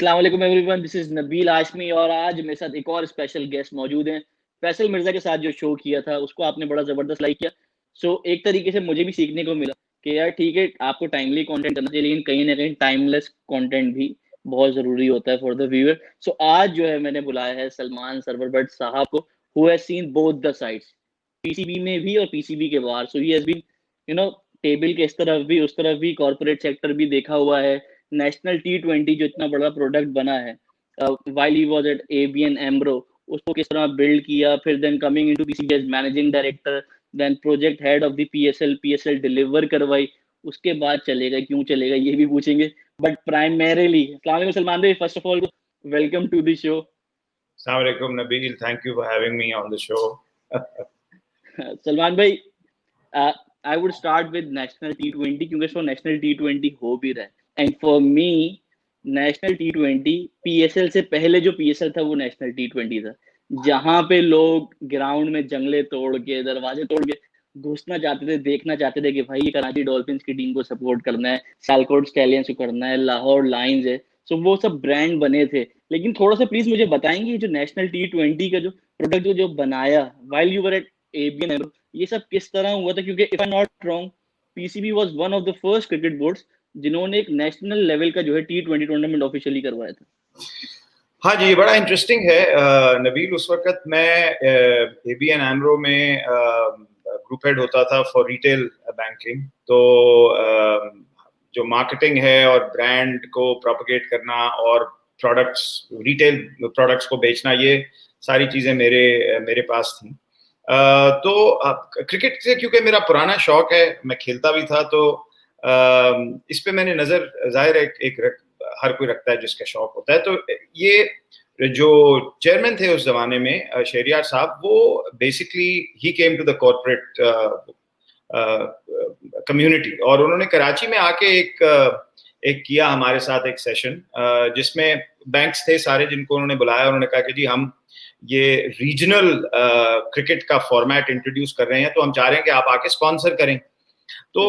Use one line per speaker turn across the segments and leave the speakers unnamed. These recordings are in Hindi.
अस्सलाम वालेकुम everyone, this is Nabeel Ashmi और आज मेरे साथ एक और स्पेशल गेस्ट मौजूद हैं। फैसल मिर्जा के साथ जो शो किया था उसको आपने बड़ा जबरदस्त लाइक किया। सो एक तरीके से मुझे भी सीखने को मिला कि यार ठीक है, आपको टाइमली कंटेंट करना चाहिए, लेकिन कहीं ना कहीं टाइमलेस कंटेंट भी बहुत जरूरी होता है फॉर द व्यूअर। सो आज जो है मैंने बुलाया है सलमान सरवर भट्ट साहब को, who has seen both the sides, PCB में भी और पीसीबी के बाहर। So he has been you know table के इस तरफ भी उस तरफ भी, कॉर्पोरेट सेक्टर भी देखा हुआ है। नेशनल T20 जो इतना बड़ा प्रोडक्ट बना है, while he was at ABN AMRO, उसको किस तरह बिल्ड किया, फिर then coming into PCB as managing director, then project head of the PSL deliver करवाई। उसके बाद चलेगा, क्यों चलेगा ये भी पूछेंगे। बट प्राइमरीली अस्सलाम वालेकुम सलमान भाई, first of all welcome to the show.
Assalamu alaikum, Nabil. Thank you for having me on the show.
Salman भाई, I would start with national T20 क्योंकि इसको नेशनल T20 हो भी रहा है। And for me national T20 PSL से पहले जो पीएसएल था वो नेशनल T20 था, जहां पे लोग ग्राउंड में जंगले तोड़ के, दरवाजे तोड़ के घुसना चाहते थे, देखना चाहते थे कि भाई ये कराची डॉल्फिन्स की टीम को सपोर्ट करना है, सियालकोट स्टैलियंस को करना है, लाहौर लायंस है। सो वो सब ब्रांड बने थे। लेकिन थोड़ा सा प्लीज मुझे बताएंगे जो नेशनल T20 का जो प्रोडक्ट जो बनाया while you were at ABN, ये सब किस तरह हुआ था? क्योंकि if I not wrong, PCB was one of the first cricket boards जिन्होंने एक नेशनल लेवल का जो है T20 टूर्नामेंट ऑफिशियली करवाया था।
हाँ जी, बड़ा इंटरेस्टिंग है नबील। उस वक्त मैं एबीएन एमरो में ग्रुप हेड होता था फॉर रिटेल बैंकिंग। तो जो मार्केटिंग है और ब्रांड को प्रोपगेट करना और प्रोडक्ट्स, रिटेल प्रोडक्ट्स को बेचना, ये सारी चीज़ें मेरे पास थी। तो क्रिकेट से क्योंकि मेरा पुराना शौक है, मैं खेलता भी था, तो इस पे मैंने नज़र, जाहिर है एक हर कोई रखता है जिसका शौक होता है। तो ये जो चेयरमैन थे उस जमाने में, शहरियार साहब, वो बेसिकली ही came to the corporate community, और उन्होंने कराची में आके एक किया हमारे साथ एक सेशन, जिसमें बैंक्स थे सारे जिनको उन्होंने बुलाया। उन्होंने कहा कि जी हम ये रीजनल क्रिकेट का फॉर्मेट इंट्रोड्यूस कर रहे हैं, तो हम चाह रहे हैं कि आप आके स्पॉन्सर करें। तो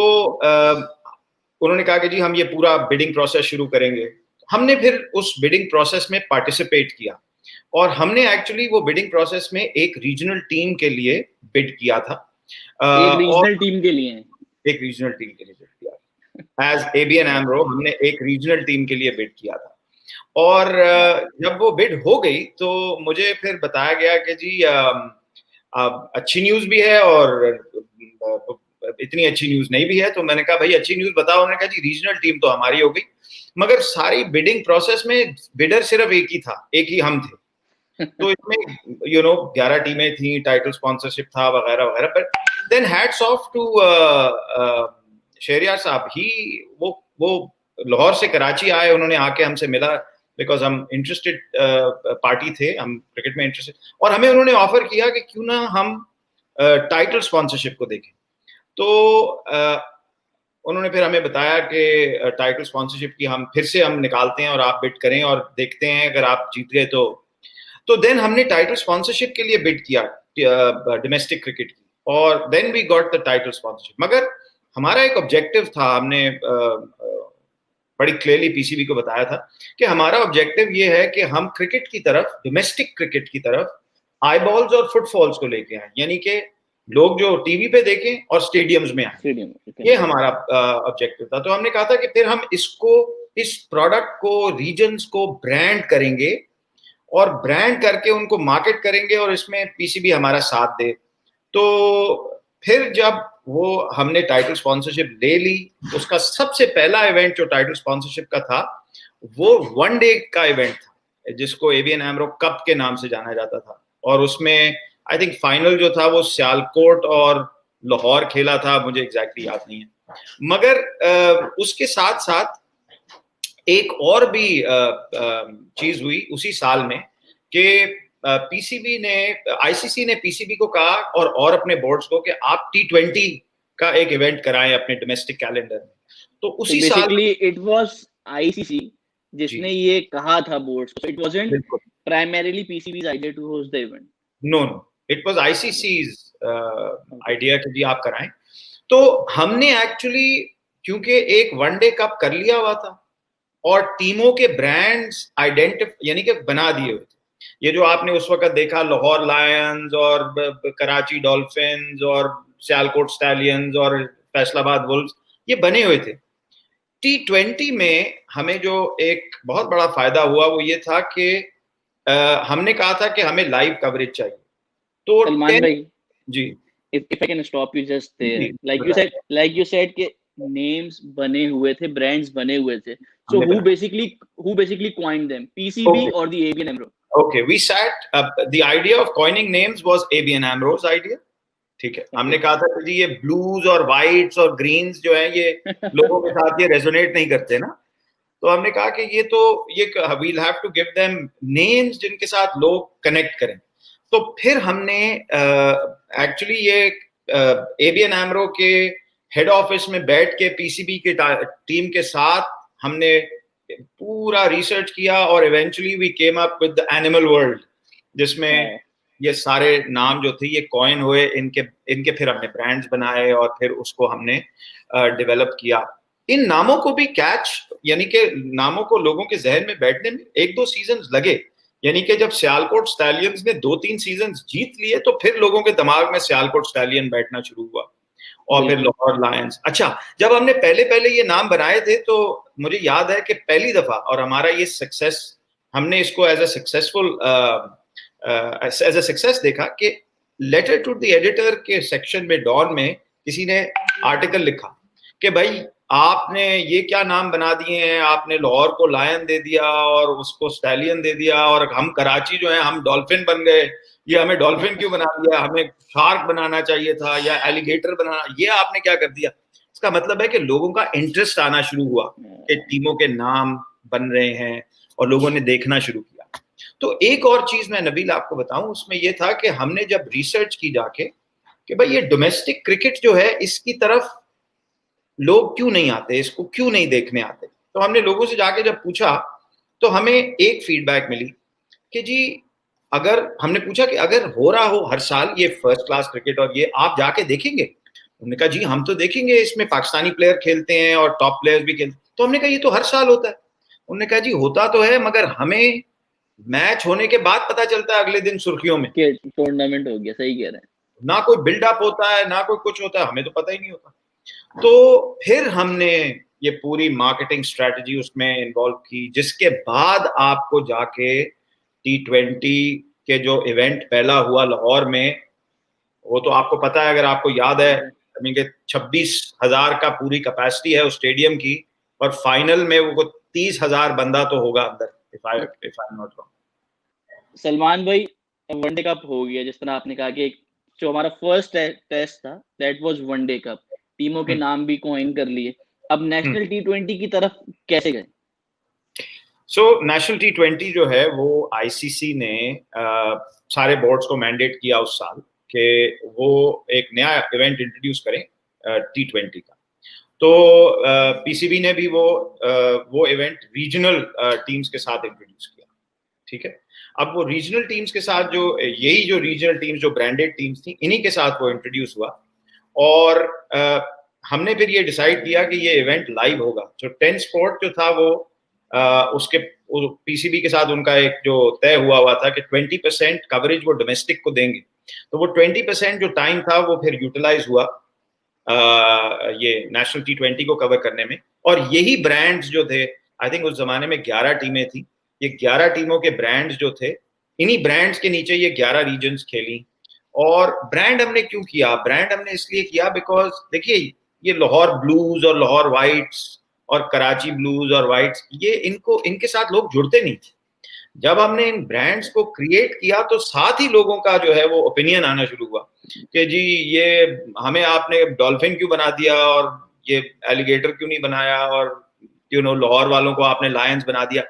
उन्होंने कहा कि जी हम ये पूरा बिडिंग प्रोसेस शुरू करेंगे। हमने फिर उस बिडिंग प्रोसेस में पार्टिसिपेट किया, और हमने एक्चुअली वो बिडिंग प्रोसेस में एक रीजनल टीम के लिए बिड किया था।
एक रीजनल टीम के लिए
एक रीजनल टीम के लिए बिड किया एज एबीएन एमरो। हमने एक रीजनल टीम के लिए बिड किया था, और जब वो बिड हो गई तो मुझे फिर बताया गया कि जी अच्छी न्यूज़ भी है और इतनी अच्छी न्यूज़ नहीं भी है। तो मैंने कहा भाई अच्छी न्यूज़ बताओ। उन्होंने कहा जी रीजनल टीम तो हमारी हो गई, मगर सारी बिडिंग प्रोसेस में बिडर सिर्फ एक ही था, एक ही हम थे। तो इसमें 11 टीमें थी, टाइटल स्पॉन्सरशिप था वगैरह वगैरह। But then hats off to Shahryar साहब, वो लाहौर से कराची आए, उन्होंने आके हमसे मिला, बिकॉज हम इंटरेस्टेड पार्टी थे, हम क्रिकेट में इंटरेस्टेड, और हमें उन्होंने ऑफर किया कि क्यों ना हम टाइटल स्पॉन्सरशिप को देखें। तो उन्होंने फिर हमें बताया कि टाइटल स्पॉन्सरशिप की हम फिर से निकालते हैं और आप बिड करें और देखते हैं अगर आप जीत गए तो देन हमने टाइटल स्पॉन्सरशिप के लिए बिड किया डोमेस्टिक क्रिकेट की, और then we got the title sponsorship. मगर हमारा एक ऑब्जेक्टिव था, हमने बड़ी क्लियरली पीसीबी को बताया था कि हमारा ऑब्जेक्टिव ये है कि हम क्रिकेट की तरफ, डोमेस्टिक क्रिकेट की तरफ आई बॉल्स और फुटफॉल्स को लेके आए, यानी कि लोग जो टीवी पे देखें और स्टेडियम्स में आए। ये हमारा ऑब्जेक्टिव था। तो हमने कहा था कि फिर हम इस प्रोडक्ट को, रीजन्स को ब्रांड करेंगे, और ब्रांड करके उनको मार्केट करेंगे, और इसमें पीसीबी हमारा साथ दे। तो फिर जब वो हमने टाइटल स्पॉन्सरशिप ले ली, उसका सबसे पहला इवेंट जो टाइटल स्पॉन्सरशिप का था, वो वन डे का इवेंट था, जिसको एबीएन एमरो कप के नाम से जाना जाता था। और उसमें आई थिंक फाइनल जो था वो सियालकोट और लाहौर खेला था, मुझे एग्जैक्टली याद नहीं है। मगर उसके साथ साथ एक और भी चीज हुई उसी साल में कि पीसीबी ने, आईसीसी ने पीसीबी को कहा और अपने बोर्ड्स को कि आप T20 का एक इवेंट कराएं अपने डोमेस्टिक कैलेंडर में। तो उसी साल
इट वाज आईसीसी जिसने ये कहा था बोर्ड्स को, it wasn't primarily PCB's idea to host the event.
No, it was ICC's idea कि जी आप कराएं। तो हमने एक्चुअली, क्योंकि एक वनडे कप कर लिया हुआ था, और टीमों के ब्रांड्स यानी कि बना दिए हुए थे। ये जो आपने उस वक्त देखा, लाहौर लायंस और कराची डॉल्फिन्स और सियालकोट स्टैलियंस और फैसलाबाद वुल्व्स, ये बने हुए थे। T20 में हमें जो एक बहुत बड़ा फायदा हुआ वो ये था कि हमने कहा था कि हमें लाइव कवरेज चाहिए। तो
सलमान भाई,
जी,
if I can stop you just there,
ji,
like you said कि names बने हुए थे, brands बने हुए थे. So
हमने
who basically coined them? PCB or the ABN AMRO?
Okay, we sat. The idea of coining names was ABN AMRO's idea. ठीक है, हमने कहा था कि ये ब्लूज और वाइट्स और ग्रीन्स जो है ये लोगों के साथ ये रेजोनेट नहीं करते ना, तो हमने कहा कि ये we'll have to give them names जिनके साथ लोग कनेक्ट करें। तो फिर हमने एक्चुअली ये एबीएन एमरो के हेड ऑफिस में बैठ के पीसीबी के टीम के साथ हमने पूरा रिसर्च किया और eventually we came up with the animal world, जिसमें ये सारे नाम जो थे ये कॉइन हुए, इनके फिर हमने ब्रांड्स बनाए और फिर उसको हमने डेवलप किया। इन नामों को भी कैच, यानी कि नामों को लोगों के जहन में बैठने में 1-2 सीजन लगे। यानी कि जब सियालकोट स्टैलियंस ने 2-3 सीजन जीत लिए तो फिर लोगों के दिमाग में सियालकोट स्टैलियन बैठना शुरू हुआ और फिर लाहौर लायंस। अच्छा, जब हमने पहले ये नाम बनाए थे तो मुझे याद है कि पहली दफा, और हमारा ये सक्सेस, हमने इसको एज अ सक्सेस देखा कि लेटर टू द एडिटर के सेक्शन में डॉन में किसी ने आर्टिकल लिखा कि भाई आपने ये क्या नाम बना दिए हैं, आपने लाहौर को लायन दे दिया और उसको स्टैलियन दे दिया और हम कराची जो है हम डॉल्फिन बन गए, ये हमें डॉल्फिन क्यों बना दिया, हमें शार्क बनाना चाहिए था या एलिगेटर बनाना, ये आपने क्या कर दिया। इसका मतलब है कि लोगों का इंटरेस्ट आना शुरू हुआ कि टीमों के नाम बन रहे हैं और लोगों ने देखना शुरू किया। तो एक और चीज मैं नबील आपको बताऊं, उसमें यह था कि हमने जब रिसर्च की जाके कि भाई ये डोमेस्टिक क्रिकेट जो है इसकी तरफ लोग क्यों नहीं आते, इसको क्यों नहीं देखने आते, तो हमने लोगों से जाके जब पूछा तो हमें एक फीडबैक मिली कि जी, अगर हमने पूछा कि अगर हो रहा हो हर साल ये फर्स्ट क्लास क्रिकेट और ये आप जाके देखेंगे, उन्होंने कहा जी हम तो देखेंगे, इसमें पाकिस्तानी प्लेयर खेलते हैं और टॉप प्लेयर्स भी खेलते हैं। तो हमने कहा ये तो हर साल होता है। उन्होंने कहा जी होता तो है, मगर हमें मैच होने के बाद पता चलता है अगले दिन सुर्खियों में
टूर्नामेंट हो गया। सही कह रहे हैं,
ना कोई बिल्डअप होता है ना कोई कुछ होता है, हमें तो पता ही नहीं होता। तो फिर हमने ये पूरी मार्केटिंग स्ट्रेटजी उसमें इन्वॉल्व की, जिसके बाद आपको जाके T20 के जो इवेंट पहला हुआ लाहौर में, वो तो आपको पता है, अगर आपको याद है, 26,000 का पूरी कैपेसिटी है उस स्टेडियम की, और फाइनल में वो 30,000 बंदा तो होगा अंदर, if I'm not wrong।
Salman भाई, वनडे कप हो गया, जिस तरह आपने कहा कि जो हमारा फर्स्ट टेस्ट था दैट वाज वनडे कप, टीमों के नाम भी कॉइन कर लिए, अब नेशनल T20 की तरफ कैसे गए?
सो नेशनल T20 जो है वो आईसीसी ने सारे बोर्ड्स को मैंडेट किया उस साल कि वो एक नया इवेंट इंट्रोड्यूस करें T20 का। तो पीसीबी ने भी वो इवेंट रीजनल टीम्स के साथ इंट्रोड्यूस किया। ठीक है, अब वो रीजनल टीम्स के साथ जो रीजनल टीम्स जो ब्रांडेड टीम्स थी, इन्हीं के साथ वो इंट्रोड्यूस हुआ और हमने फिर ये डिसाइड किया कि ये इवेंट लाइव होगा। जो 10 स्पोर्ट जो था वो उसके पीसीबी के साथ उनका एक जो तय हुआ था कि 20% कवरेज वो डोमेस्टिक को देंगे। तो वो 20% जो टाइम था वो फिर यूटिलाइज हुआ ये नेशनल T20 को कवर करने में। और यही ब्रांड्स जो थे, आई थिंक उस जमाने में 11 टीमें थी, ये 11 टीमों के ब्रांड्स जो थे, इन्हीं ब्रांड्स के नीचे ये 11 रीजन्स खेली। और ब्रांड हमने क्यों किया? ब्रांड हमने इसलिए किया बिकॉज देखिए, ये लाहौर ब्लूज और लाहौर वाइट्स और कराची ब्लूज और वाइट्स, ये इनके साथ लोग जुड़ते नहीं थे। जब हमने इन ब्रांड्स को क्रिएट किया तो साथ ही लोगों का जो है वो ओपिनियन आना शुरू हुआ कि जी ये हमें आपने डॉल्फिन क्यों बना दिया और ये एलिगेटर क्यों नहीं बनाया, और लाहौर वालों को आपने लायंस बना दिया।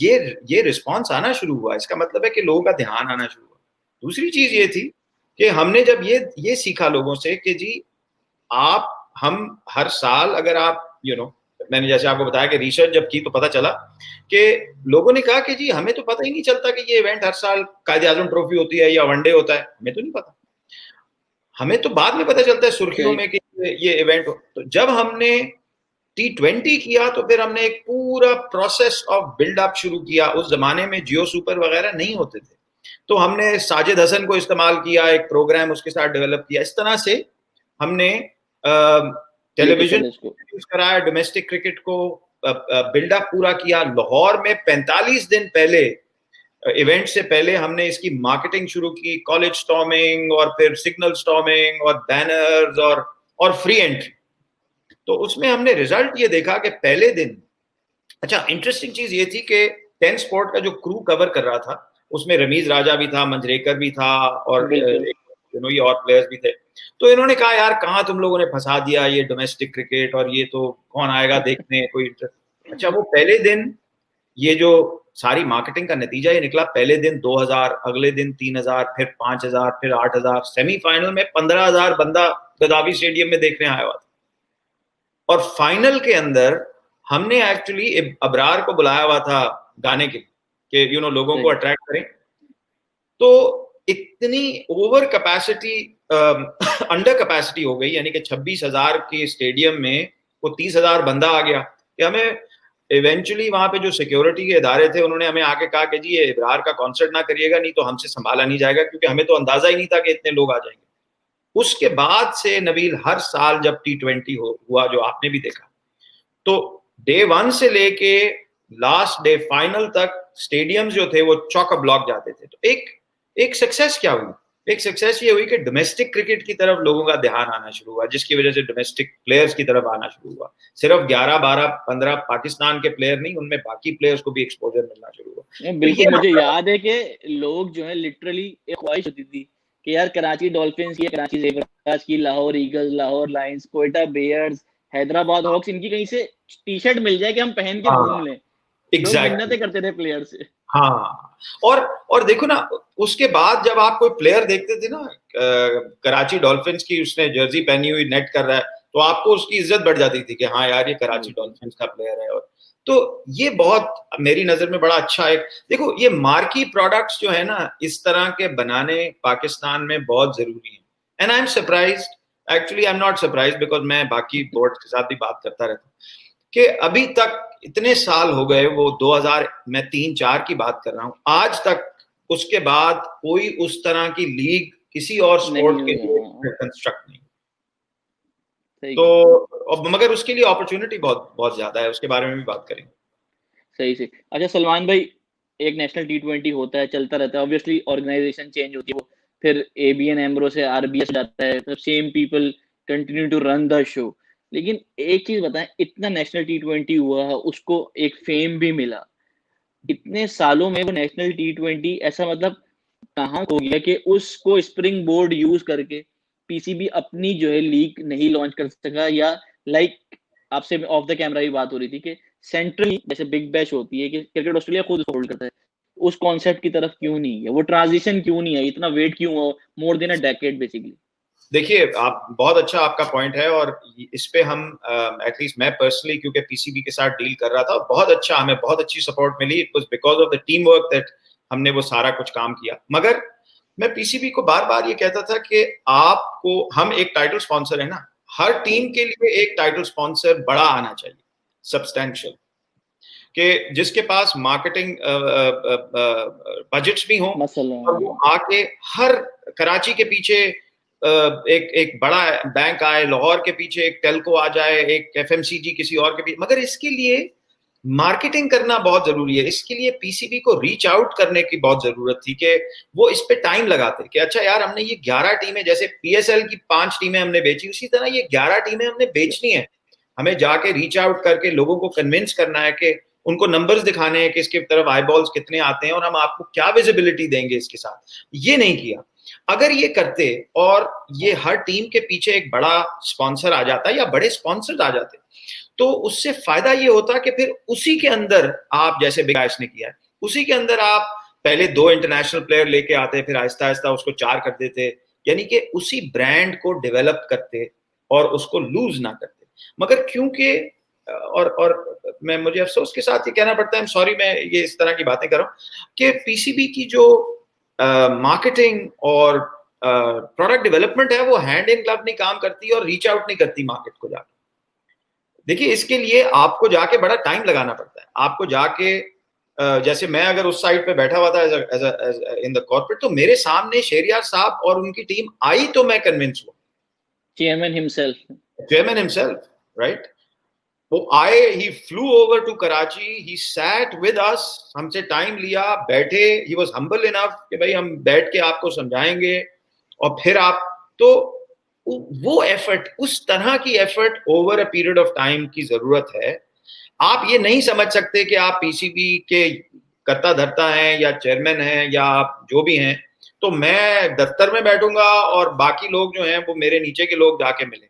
ये रिस्पॉन्स आना शुरू हुआ। इसका मतलब है कि लोगों का ध्यान आना शुरू हुआ। दूसरी चीज ये थी कि हमने जब ये सीखा लोगों से कि जी हम हर साल, अगर आप मैंने जैसे आपको बताया कि रिसर्च जब की तो पता चला कि लोगों ने कहा कि जी हमें तो पता ही नहीं चलता कि ये इवेंट हर साल कायद-ए-आज़म ट्रॉफी होती है या वनडे होता है, हमें तो नहीं पता। हमें तो बाद में पता चलता है सुर्खियों में कि ये इवेंट हो। तो जब हमने T20 किया तो फिर हमने एक पूरा प्रोसेस ऑफ बिल्डअप शुरू किया। उस जमाने में जियो सुपर वगैरह नहीं होते थे, तो हमने साजिद हसन को इस्तेमाल किया, एक प्रोग्राम उसके साथ डेवलप किया। इस तरह से हमने टेलीविजन यूज कराया, डोमेस्टिक क्रिकेट को बिल्डअप पूरा किया। लाहौर में 45 दिन पहले, इवेंट से पहले, हमने इसकी मार्केटिंग शुरू की, कॉलेज स्टॉर्मिंग और फिर सिग्नल स्टॉर्मिंग और बैनर्स और फ्री एंट्री। तो उसमें हमने रिजल्ट ये देखा कि पहले दिन, अच्छा इंटरेस्टिंग चीज ये थी कि 10 स्पोर्ट का जो क्रू कवर कर रहा था उसमें रमीज राजा भी था, मंजरेकर भी था और ये और प्लेयर्स भी थे। तो इन्होंने कहा यार कहाँ तुम लोगों ने फंसा दिया ये डोमेस्टिक क्रिकेट, और ये तो कौन आएगा देखने, कोई इंटरेस्ट। अच्छा वो पहले दिन ये जो सारी मार्केटिंग का नतीजा ये निकला, पहले दिन 2000, अगले दिन 3000, फिर 5000, फिर 8000, सेमीफाइनल में 15000 बंदा गद्दाफी स्टेडियम में देखने आया हुआ था। और फाइनल के अंदर हमने एक्चुअली अबरार को बुलाया हुआ था गाने के, कि लोगों को अट्रैक्ट करें। तो इतनी ओवर कैपेसिटी, अंडर कैपेसिटी हो गई, यानी कि 26,000 के स्टेडियम में वो 30,000 बंदा आ गया कि हमें इवेंचुअली वहां पे जो सिक्योरिटी के इदारे थे उन्होंने हमें आके कहा कि जी ये इब्रार का कॉन्सर्ट ना करिएगा, नहीं तो हमसे संभाला नहीं जाएगा, क्योंकि हमें तो अंदाजा ही नहीं था कि इतने लोग आ जाएंगे। उसके बाद से नबील हर साल जब T20 हुआ, जो आपने भी देखा, तो डे 1 से लेके लास्ट डे फाइनल तक स्टेडियम्स जो थे वो चौक ब्लॉक जाते थे। तो एक सक्सेस क्या हुई? एक सक्सेस ये हुई कि डोमेस्टिक क्रिकेट की तरफ लोगों का ध्यान आना शुरू हुआ, जिसकी वजह से डोमेस्टिक प्लेयर्स की तरफ आना शुरू हुआ। सिर्फ 11, 12, 15 पाकिस्तान के प्लेयर नहीं, उनमें बाकी प्लेयर्स को भी एक्सपोजर मिलना शुरू हुआ।
बिल्कुल, मुझे याद है कि लोग जो है लिटरली एक ख्वाहिश होती थी कि यार कराची डॉल्फिन्स की, कराची ज़ेबरास की, Lahore Eagles, Lahore Lions, Quetta Bears, Hyderabad Hawks, इनकी कहीं से टी-शर्ट मिल जाए कि हम पहन के घूम लें। लोग मिन्नतें करते थे प्लेयर से।
हाँ, और देखो ना, उसके बाद जब आप कोई प्लेयर देखते थे ना, कराची डॉल्फिन्स की उसने जर्सी पहनी हुई नेट कर रहा है, तो आपको उसकी इज्जत बढ़ जाती थी कि हाँ यार ये कराची डॉल्फिन्स का प्लेयर है। और तो ये बहुत मेरी नजर में बड़ा अच्छा है। देखो ये मार्की प्रोडक्ट्स जो है ना, इस तरह के बनाने पाकिस्तान में बहुत जरूरी है। And I am surprised, actually I am not surprised, because मैं बाकी बोर्ड के साथ भी बात करता रहता हूँ कि अभी तक इतने साल हो गए, वो 2000 मैं 3-4 की बात कर रहा हूँ, आज तक उसके बाद कोई उस तरह की लीग किसी और स्पोर्ट के लिए कंस्ट्रक्ट नहीं। तो मगर उसके लिए अपॉर्चुनिटी बहुत बहुत ज्यादा है, उसके बारे में भी बात करेंगे।
सही से। अच्छा सलमान भाई, एक नेशनल T20 होता है, चलता रहता है, ऑब्वियसली ऑर्गेनाइजेशन चेंज होती है, वो फिर ABN AMRO से RBS जाता है, फिर same people continue to run the show. लेकिन एक चीज बताएं, इतना नेशनल T20 हुआ, उसको एक फेम भी मिला, इतने सालों में वो नेशनल T20 ऐसा मतलब कहाँ हो गया कि उसको स्प्रिंग बोर्ड यूज करके PCB अपनी जो है लीग नहीं लॉन्च कर सका, या लाइक आपसे ऑफ द कैमरा ही बात हो रही थी कि सेंट्रल जैसे बिग बैश होती है कि क्रिकेट ऑस्ट्रेलिया खुद होल्ड करता है, उस कॉन्सेप्ट की तरफ क्यों नहीं है, वो ट्रांजिशन क्यों नहीं है, इतना वेट क्यों हुआ more than a decade basically?
देखिए, आप बहुत अच्छा आपका पॉइंट है, और इस पे हम एटलीस्ट मैं पर्सनली, क्योंकि PCB के साथ डील कर रहा था, बहुत अच्छा, हमें बहुत अच्छी सपोर्ट मिली। It was because of the team work that हमने वो सारा कुछ काम किया। मगर मैं PCB को बार बार ये कहता था कि आपको, हम एक टाइटल स्पॉन्सर है ना, हर टीम के लिए एक टाइटल स्पॉन्सर बड़ा आना चाहिए, सब्सटैंशियल, कि जिसके पास मार्केटिंग बजट्स भी हों, और वो आके हर कराची के पीछे एक बड़ा बैंक आए, लाहौर के पीछे एक टेल्को आ जाए, एक FMCG किसी और के पीछे। मगर इसके लिए मार्केटिंग करना बहुत जरूरी है, इसके लिए PCB को रीच आउट करने की बहुत जरूरत थी कि वो इस पे टाइम लगाते कि अच्छा यार हमने ये 11 टीमें, जैसे PSL की 5 टीमें हमने बेची, उसी तरह ये 11 टीमें हमने बेचनी है। हमें जाके रीच आउट करके लोगों को कन्विंस करना है, कि उनको नंबर्स दिखाने हैं कि इसके तरफ आई बॉल्स कितने आते हैं और हम आपको क्या विजिबिलिटी देंगे इसके साथ। ये नहीं किया। अगर ये करते और ये हर टीम के पीछे एक बड़ा स्पॉन्सर आ जाता या बड़े स्पॉन्सर आ जाते, तो उससे फायदा ये होता कि फिर उसी के अंदर आप, जैसे बिग बैश ने किया है, उसी के अंदर आप पहले 2 इंटरनेशनल प्लेयर लेके आते, फिर आहिस्ता आहिस्ता उसको 4 कर देते, यानी कि उसी ब्रांड को डेवलप करते और उसको लूज ना करते। मगर क्योंकि और मुझे अफसोस के साथ ये कहना पड़ता है, सॉरी मैं ये इस तरह की बातें कर रहा हूँ, कि PCB की जो मार्केटिंग और प्रोडक्ट डेवलपमेंट है वो हैंड इन ग्लव नहीं काम करती और रीच आउट नहीं करती मार्केट को जाकर। देखिए इसके लिए आपको जाके बड़ा टाइम लगाना पड़ता है, आपको जाके जैसे मैं अगर उस साइड पे बैठा हुआ था इन द कॉर्पोरेट, तो मेरे सामने शेरियार साहब और उनकी टीम आई तो मैं कन्विंस हुआ,
chairman himself.
Chairman himself, right. वो आए, he flew over to Karachi, he sat with us, हमसे टाइम लिया, बैठे, ही वाज हम्बल इनफ कि भाई हम बैठ के आपको समझाएंगे और फिर आप, तो वो एफर्ट, उस तरह की effort over a period of time की जरूरत है। आप ये नहीं समझ सकते कि आप पीसीबी के कर्ता धर्ता हैं या चेयरमैन हैं या आप जो भी हैं, तो मैं दफ्तर में बैठूंगा और बाकी लोग जो हैं वो मेरे नीचे के लोग जाके मिले,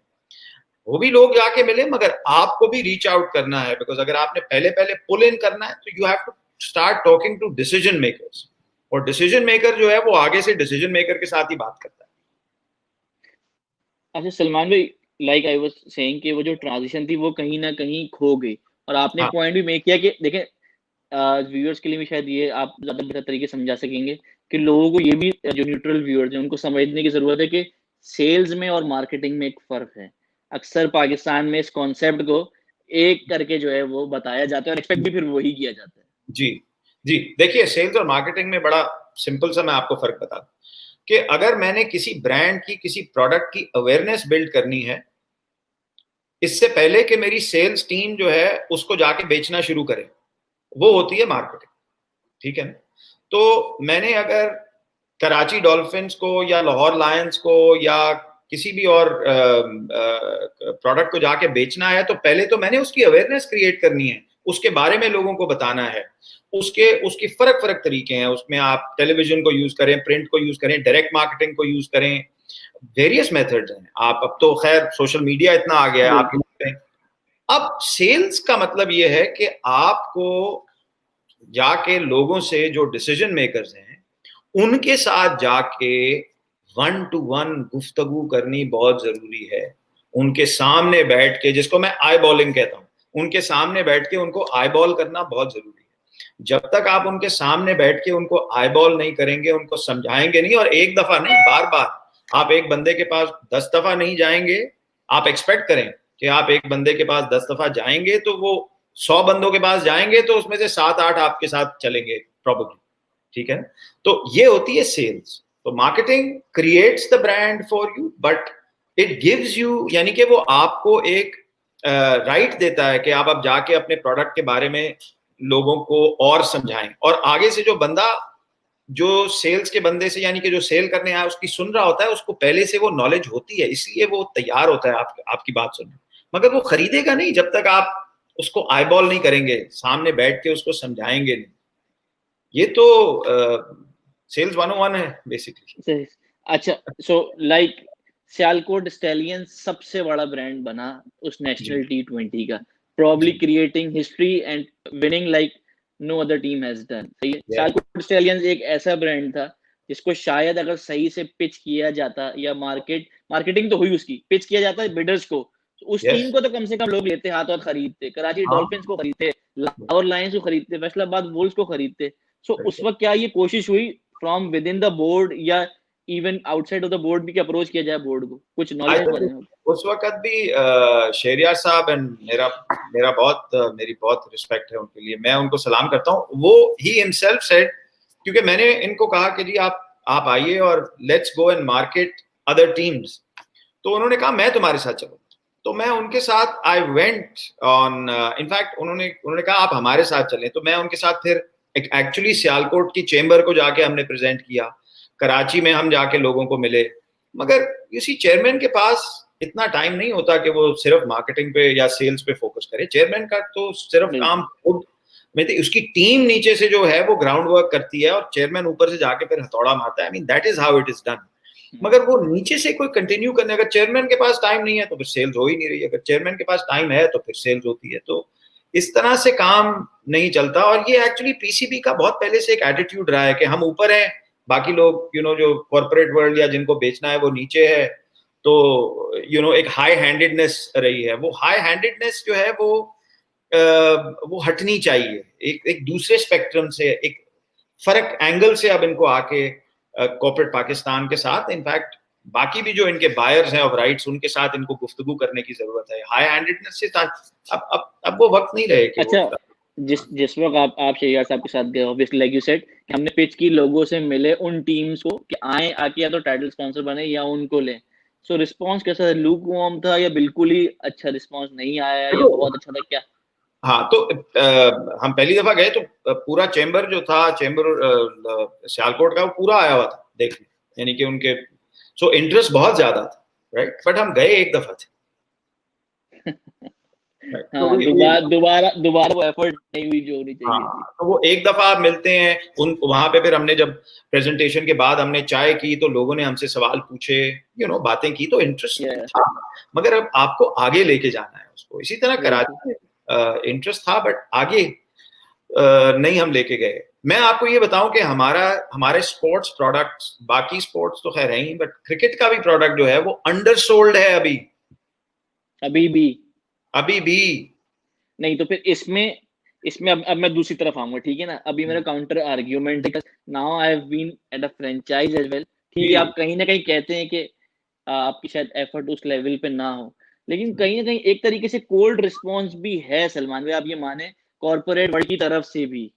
वो भी लोग जाके मिले, मगर आपको भी रीच आउट करना है, बिकॉज अगर आपने पहले पहले पुल इन करना है तो you have to start talking to decision makers, और डिसीजन मेकर जो है वो आगे से डिसीजन मेकर के साथ ही बात करता है।
अच्छा सलमान भाई, लाइक आई वाज सेइंग कि वो जो ट्रांजिशन थी वो कहीं ना कहीं खो गई, और आपने
हाँ,
पॉइंट भी मेक किया कि देखें, व्यूअर्स के लिए भी शायद ये आप ज़्यादा बेहतर तरीके से समझा सकेंगे कि लोगों को ये भी, जो न्यूट्रल व्यूअर्स हैं उनको समझने की ज़रूरत है कि सेल्स में और मार्केटिंग में एक फ़र्क है। अक्सर पाकिस्तान में इस कॉन्सेप्ट को एक करके जो है वो बताया जाता है और एक्सपेक्ट भी फिर वही किया जाता है।
जी जी, देखिए सेल्स और मार्केटिंग में बड़ा सिंपल सा मैं आपको फर्क बता दूं कि अगर मैंने किसी ब्रांड की, किसी प्रोडक्ट की अवेयरनेस बिल्ड करनी है, इससे पहले कि मेरी सेल्स टीम जो है उसको जाके बेचना शुरू करे, वो होती है मार्केटिंग, ठीक है ना। तो मैंने अगर कराची डॉल्फिन्स को या लाहौर लायंस को या किसी भी और प्रोडक्ट को जाके बेचना है, तो पहले तो मैंने उसकी अवेयरनेस क्रिएट करनी है, उसके बारे में लोगों को बताना है, उसकी फर्क फर्क तरीके हैं, उसमें आप टेलीविजन को यूज करें, प्रिंट को यूज करें, डायरेक्ट मार्केटिंग को यूज करें, वेरियस मेथड्स हैं। आप अब तो खैर सोशल मीडिया इतना आ गया है, आप यूज करें। अब सेल्स का मतलब ये है कि आपको जाके लोगों से, जो डिसीजन मेकर्स हैं, उनके साथ जाके वन टू वन गुफ्तगू करनी बहुत जरूरी है। उनके सामने बैठ के, जिसको मैं आई बॉलिंग कहता हूँ, उनके सामने बैठ के उनको आई बॉल करना बहुत जरूरी है। जब तक आप उनके सामने बैठ के उनको आई बॉल नहीं करेंगे, उनको समझाएंगे नहीं, और एक दफा नहीं, बार बार, आप एक बंदे के पास 10 दफा नहीं जाएंगे, आप एक्सपेक्ट करें कि आप एक बंदे के पास 10 दफा जाएंगे तो वो 100 बंदों के पास जाएंगे तो उसमें से 7-8 आपके साथ चलेंगे प्रोबेबली, ठीक है। तो ये होती है सेल्स। तो marketing creates the brand for you, but it gives you, यानी कि वो आपको एक राइट देता है कि आप अब जाके अपने प्रोडक्ट के बारे में लोगों को और समझाएं, और आगे से जो बंदा, जो सेल्स के बंदे से, यानी कि जो सेल करने आया, उसकी सुन रहा होता है, उसको पहले से वो नॉलेज होती है, इसलिए वो तैयार होता है आपकी बात सुनने, मगर वो खरीदेगा नहीं जब तक आप उसको आईबॉल नहीं करेंगे, सामने बैठ के उसको समझाएंगे नहीं। ये तो सेल्स 101 है बेसिकली।
अच्छा, सो लाइक सियालकोट स्टैलियंस सबसे बड़ा ब्रांड बना उस
जी
नेशनल T20 का, प्रॉब्ली
जी,
creating history and winning like no other team has done. सही है,
यस,
सियालकोट स्टैलियंस एक ऐसा ब्रांड था जिसको शायद अगर सही से पिच किया जाता, या मार्केटिंग तो हुई उसकी, पिच किया जाता बिडर्स को, तो उस
यस,
टीम को तो कम से कम लोग लेते, हाथ हाथ खरीदते, कराची
हाँ,
डॉल्फिन्स को खरीदते, लाहौर लायंस को खरीदते, फैसलाबाद वुल्व्स को खरीदते। सो उस वक्त क्या ये कोशिश हुई from within the board या even outside of the board भी, अप्रोच किया जाए बोर्ड को? कुछ
आई
नॉलेज है बारे
थिंक
में?
उस वक्त भी शेरियार साहब एंड मेरा मेरा बहुत मेरी बहुत रिस्पेक्ट है उनके लिए, मैं उनको सलाम करता हूँ। वो ही हिमसेल्फ सेड, क्योंकि मैंने इनको कहा कि जी आप आइए और let's go and market other teams, तो उन्होंने कहा मैं तुम्हारे साथ चलूंगा। तो मैं उनके साथ आई वेंट ऑन, इनफैक्ट उन्होंने उन्होंने कहा आप हमारे साथ चलें, तो मैं उनके साथ फिर एक्चुअली सियालकोट की चेंबर को जाके हमने प्रेजेंट किया, कराची में हम जाके लोगों को मिले, मगर किसी चेयरमैन के पास इतना टाइम नहीं होता कि वो सिर्फ मार्केटिंग पे या सेल्स पे फोकस करे। चेयरमैन का तो सिर्फ काम
बिल्कुल।
खुद में, तो उसकी टीम नीचे से जो है वो ग्राउंड वर्क करती है और चेयरमैन ऊपर से जाके फिर हथौड़ा मारता है। I mean that is how it is done. मगर वो नीचे से कोई कंटिन्यू करने, अगर चेयरमैन के पास टाइम नहीं है तो फिर सेल्स हो ही नहीं रही, अगर चेयरमैन के पास टाइम है तो फिर सेल्स होती है। तो इस तरह से काम नहीं चलता, और ये एक्चुअली पीसीबी का बहुत पहले से एक एटीट्यूड रहा है कि हम ऊपर हैं, बाकी लोग जो कॉर्पोरेट वर्ल्ड या जिनको बेचना है वो नीचे है। तो एक हाई हैंडेडनेस रही है, वो हाई हैंडेडनेस जो है वो हटनी चाहिए, एक दूसरे स्पेक्ट्रम से, एक फर्क एंगल से अब इनको आके कॉर्पोरेट पाकिस्तान के साथ, इनफैक्ट बाकी भी जो इनके बायर्स हैं ऑफ राइट्स, उनके साथ इनको गुफ्तगू करने की जरूरत है। हाई हैंडेडनेस से अब वो वक्त नहीं रहे कि
अच्छा,
वो
जिस वक्त आप शेखर साहब के साथ गए, ऑब्वियसली लाइक यू सेड कि हमने पिच की, लोगों से मिले, उन टीम्स को कि आए, आके या तो टाइटल स्पॉन्सर बने या उनको लें। सो रिस्पांस कैसा था? लूक वार्म था या बिल्कुल ही अच्छा रिस्पांस नहीं आया या बहुत अच्छा था, क्या?
हाँ, तो हम पहली दफा गए तो पूरा चेंबर जो था, चेंबर सियालकोट का, वो पूरा आया हुआ था देखने, यानी कि उनके, सो इंटरेस्ट बहुत ज्यादा था, राइट। बट हम गए एक दफा थे, right? तो
हाँ, दोबारा वो एफर्ट नहीं हुई जो होनी चाहिए थी।
हाँ, तो वो एक दफा आप मिलते हैं उन वहां पे, फिर हमने जब प्रेजेंटेशन के बाद हमने चाय की तो लोगों ने हमसे सवाल पूछे, बातें की, तो इंटरेस्ट
Yeah,
था। मगर अब आपको आगे लेके जाना है उसको। इसी तरह
बिल्कुल।
कराची में इंटरेस्ट था, बट आगे नहीं हम लेके गए। मैं आपको ये बताऊं कि हमारे स्पोर्ट्स प्रोडक्ट्स, बाकी स्पोर्ट्स तो खैर है ही, बट क्रिकेट का भी प्रोडक्ट जो है वो अंडरसोल्ड है अभी
अभी भी
भी।
नहीं, तो फिर इसमें इसमें अब मैं दूसरी तरफ आऊंगा, ठीक है ना? अभी मेरा काउंटर आर्ग्यूमेंट है, now I have been at a franchise as well. ठीक है,
जी,
आप कहीं ना कहीं कहते हैं कि आपकी शायद एफर्ट उस लेवल पे ना हो, लेकिन कहीं ना कहीं एक तरीके से कोल्ड रिस्पॉन्स भी है सलमान भाई, आप ये माने, कॉर्पोरेट वर्ल्ड की तरफ से भी।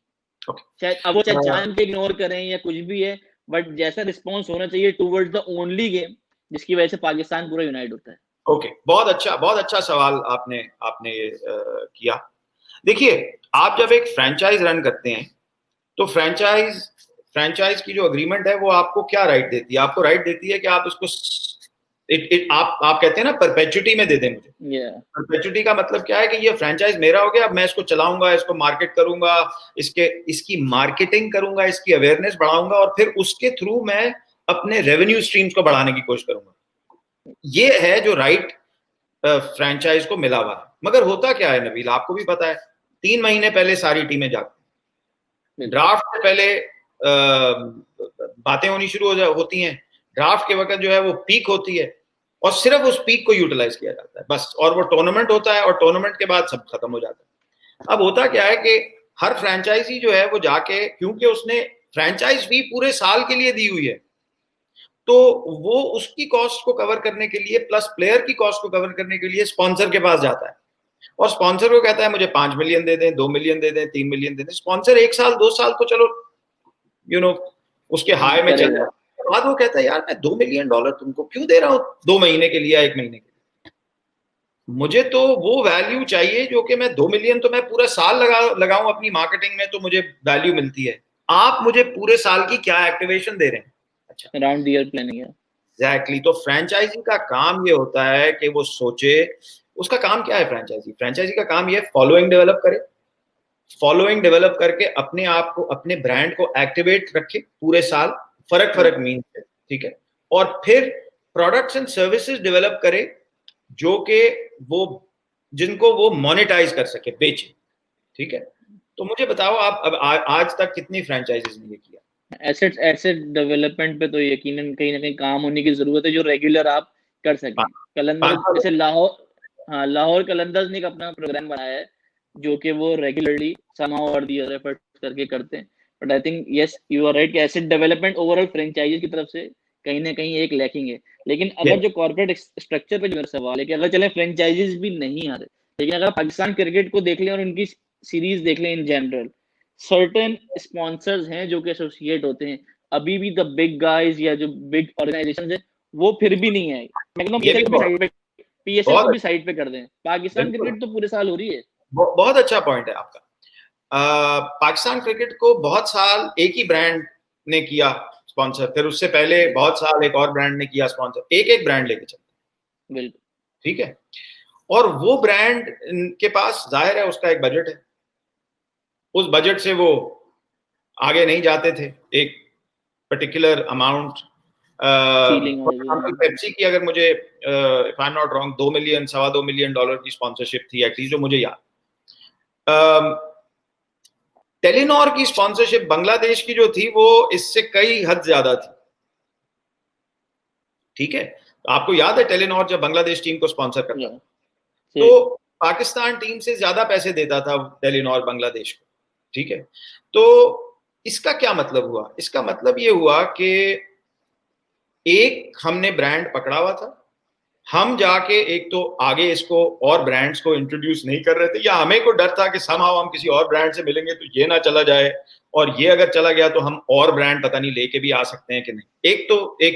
शायद अब वो चाहे
ओके।
जान के इग्नोर करें या कुछ भी है, बट जैसा रिस्पॉन्स होना चाहिए टूवर्ड्स द ओनली गेम जिसकी वजह से पाकिस्तान पूरा यूनाइट होता है।
ओके, बहुत अच्छा सवाल आपने आपने किया। देखिए, आप जब एक फ्रेंचाइज रन करते हैं तो फ्रेंचाइज की जो अग्रीमेंट है वो आपको क्या राइट देती है? आपको राइट देती है कि आप उसको आप कहते हैं ना परपेचुटी में दे दें मुझे।
yeah.
परपेचुटी का मतलब क्या है कि ये फ्रेंचाइज मेरा हो गया, अब मैं इसको चलाऊंगा, इसको मार्केट करूंगा, इसकी मार्केटिंग करूंगा, इसकी अवेयरनेस बढ़ाऊंगा, और फिर उसके थ्रू मैं अपने रेवेन्यू स्ट्रीम्स को बढ़ाने की कोशिश करूंगा। ये है जो राइट फ्रेंचाइज को मिला हुआ है। मगर होता क्या है नबील, आपको भी पता है, 3 महीने पहले सारी टीमें जाती हैं, ड्राफ्ट से पहले बातें होनी शुरू होती हैं, ड्राफ्ट के वक्त जो है वो पीक होती है, और सिर्फ उस पीक को यूटिलाइज किया जाता है बस, और वो टूर्नामेंट होता है, और टूर्नामेंट के बाद सब खत्म हो जाता है। अब होता क्या है कि हर फ्रेंचाइजी जो है वो जाके, क्योंकि उसने फ्रेंचाइज फी पूरे साल के लिए दी हुई है, तो वो उसकी कॉस्ट को कवर करने के लिए प्लस प्लेयर की कॉस्ट को कवर करने के लिए स्पॉन्सर के पास जाता है, और स्पॉन्सर को कहता है मुझे 5 मिलियन दे दें, 2 मिलियन दे दें, 3 मिलियन दे दें। स्पॉन्सर 1 साल 2 साल तो चलो उसके हाई में चल जाए, बाद वो कहता है यार मैं $2 मिलियन तुमको क्यों दे रहा हूँ 2 महीने के लिए या 1 महीने के लिए? मुझे तो वो वैल्यू चाहिए जो कि मैं 2 मिलियन तो मैं पूरा साल लगाऊं अपनी मार्केटिंग में, तो मुझे वैल्यू मिलती है। आप मुझे पूरे साल की क्या एक्टिवेशन दे रहे हैं? अच्छा,
अराउंड द ईयर प्लानिंग है।
एग्जैक्टली। तो फ्रेंचाइजी का काम ये होता है कि वो सोचे, उसका काम क्या है? फ्रेंचाइजी का काम ये फॉलोइंग डेवलप करे, फॉलोइंग डेवलप करके अपने आप को, अपने ब्रांड को एक्टिवेट रखे पूरे साल, फर्क मीन से, ठीक है, और फिर प्रोडक्ट्स एंड सर्विसेज डेवलप करे जो कि वो, जिनको वो मोनेटाइज कर सके, बेचे, ठीक है। तो मुझे बताओ आप, अब आज तक कितनी फ्रेंचाइजीज ने ये किया?
एसेट डेवलपमेंट पे तो यकीनन कहीं ना कहीं काम होने की जरूरत है, जो रेगुलर आप कर सकें। कलंदर, जैसे लाहौर, हाँ, लाहौर कलंदर्स ने एक अपना प्रोग्राम बनाया है जो कि वो रेगुलरली समहाउ और दी अदर एफर्ट करके करते हैं। But I think yes, you are right कि एसेट डेवलपमेंट ओवरऑल फ्रेंचाइजी की तरफ से कहीं ना कहीं एक लैकिंग है। लेकिन अगर जो कॉर्पोरेट स्ट्रक्चर पे जो मेरा सवाल है कि अगर चले फ्रेंचाइजीज भी नहीं आ रहे, लेकिन अगर पाकिस्तान क्रिकेट को देख लें और उनकी सीरीज देख लें इन जनरल, सर्टेन स्पॉन्सर्स हैं जो कि एसोसिएट होते हैं, अभी भी द बिग गाइज या जो बिग ऑर्गेनाइजेशन है वो फिर भी नहीं है। मैं पीएसएल को भी साइड पे, पीएसएल को भी साइड पे कर दें, पाकिस्तान क्रिकेट तो पूरे साल हो रही है।
बहुत अच्छा पॉइंट है आपका। पाकिस्तान क्रिकेट को बहुत साल एक ही ब्रांड ने किया स्पॉन्सर, फिर उससे पहले बहुत साल एक और ब्रांड ने किया स्पॉन्सर, एक ब्रांड लेके चलते,
बिल्कुल,
ठीक है। और वो ब्रांड के पास जाहिर है उसका एक बजट है, उस बजट से वो आगे नहीं जाते थे, एक पर्टिकुलर अमाउंट। पेप्सी की अगर मुझे if I am not wrong 2 million, $2.25 million की स्पॉन्सरशिप थी एटलीस्ट, जो मुझे याद। टेलीनॉर की स्पॉन्सरशिप बांग्लादेश की जो थी वो इससे कई हद ज्यादा थी, ठीक है। तो आपको याद है टेलीनॉर जब बांग्लादेश टीम को स्पॉन्सर करता था, तो पाकिस्तान टीम से ज्यादा पैसे देता था टेलीनॉर बांग्लादेश को, ठीक है। तो इसका क्या मतलब हुआ? इसका मतलब ये हुआ कि एक हमने ब्रांड पकड़ा हुआ था, हम जाके एक तो आगे इसको और ब्रांड्स को इंट्रोड्यूस नहीं कर रहे थे, या हमें को डर था कि समहाउ हम किसी और ब्रांड से मिलेंगे तो ये ना चला जाए, और ये अगर चला गया तो हम और ब्रांड पता नहीं लेके भी आ सकते हैं कि नहीं। एक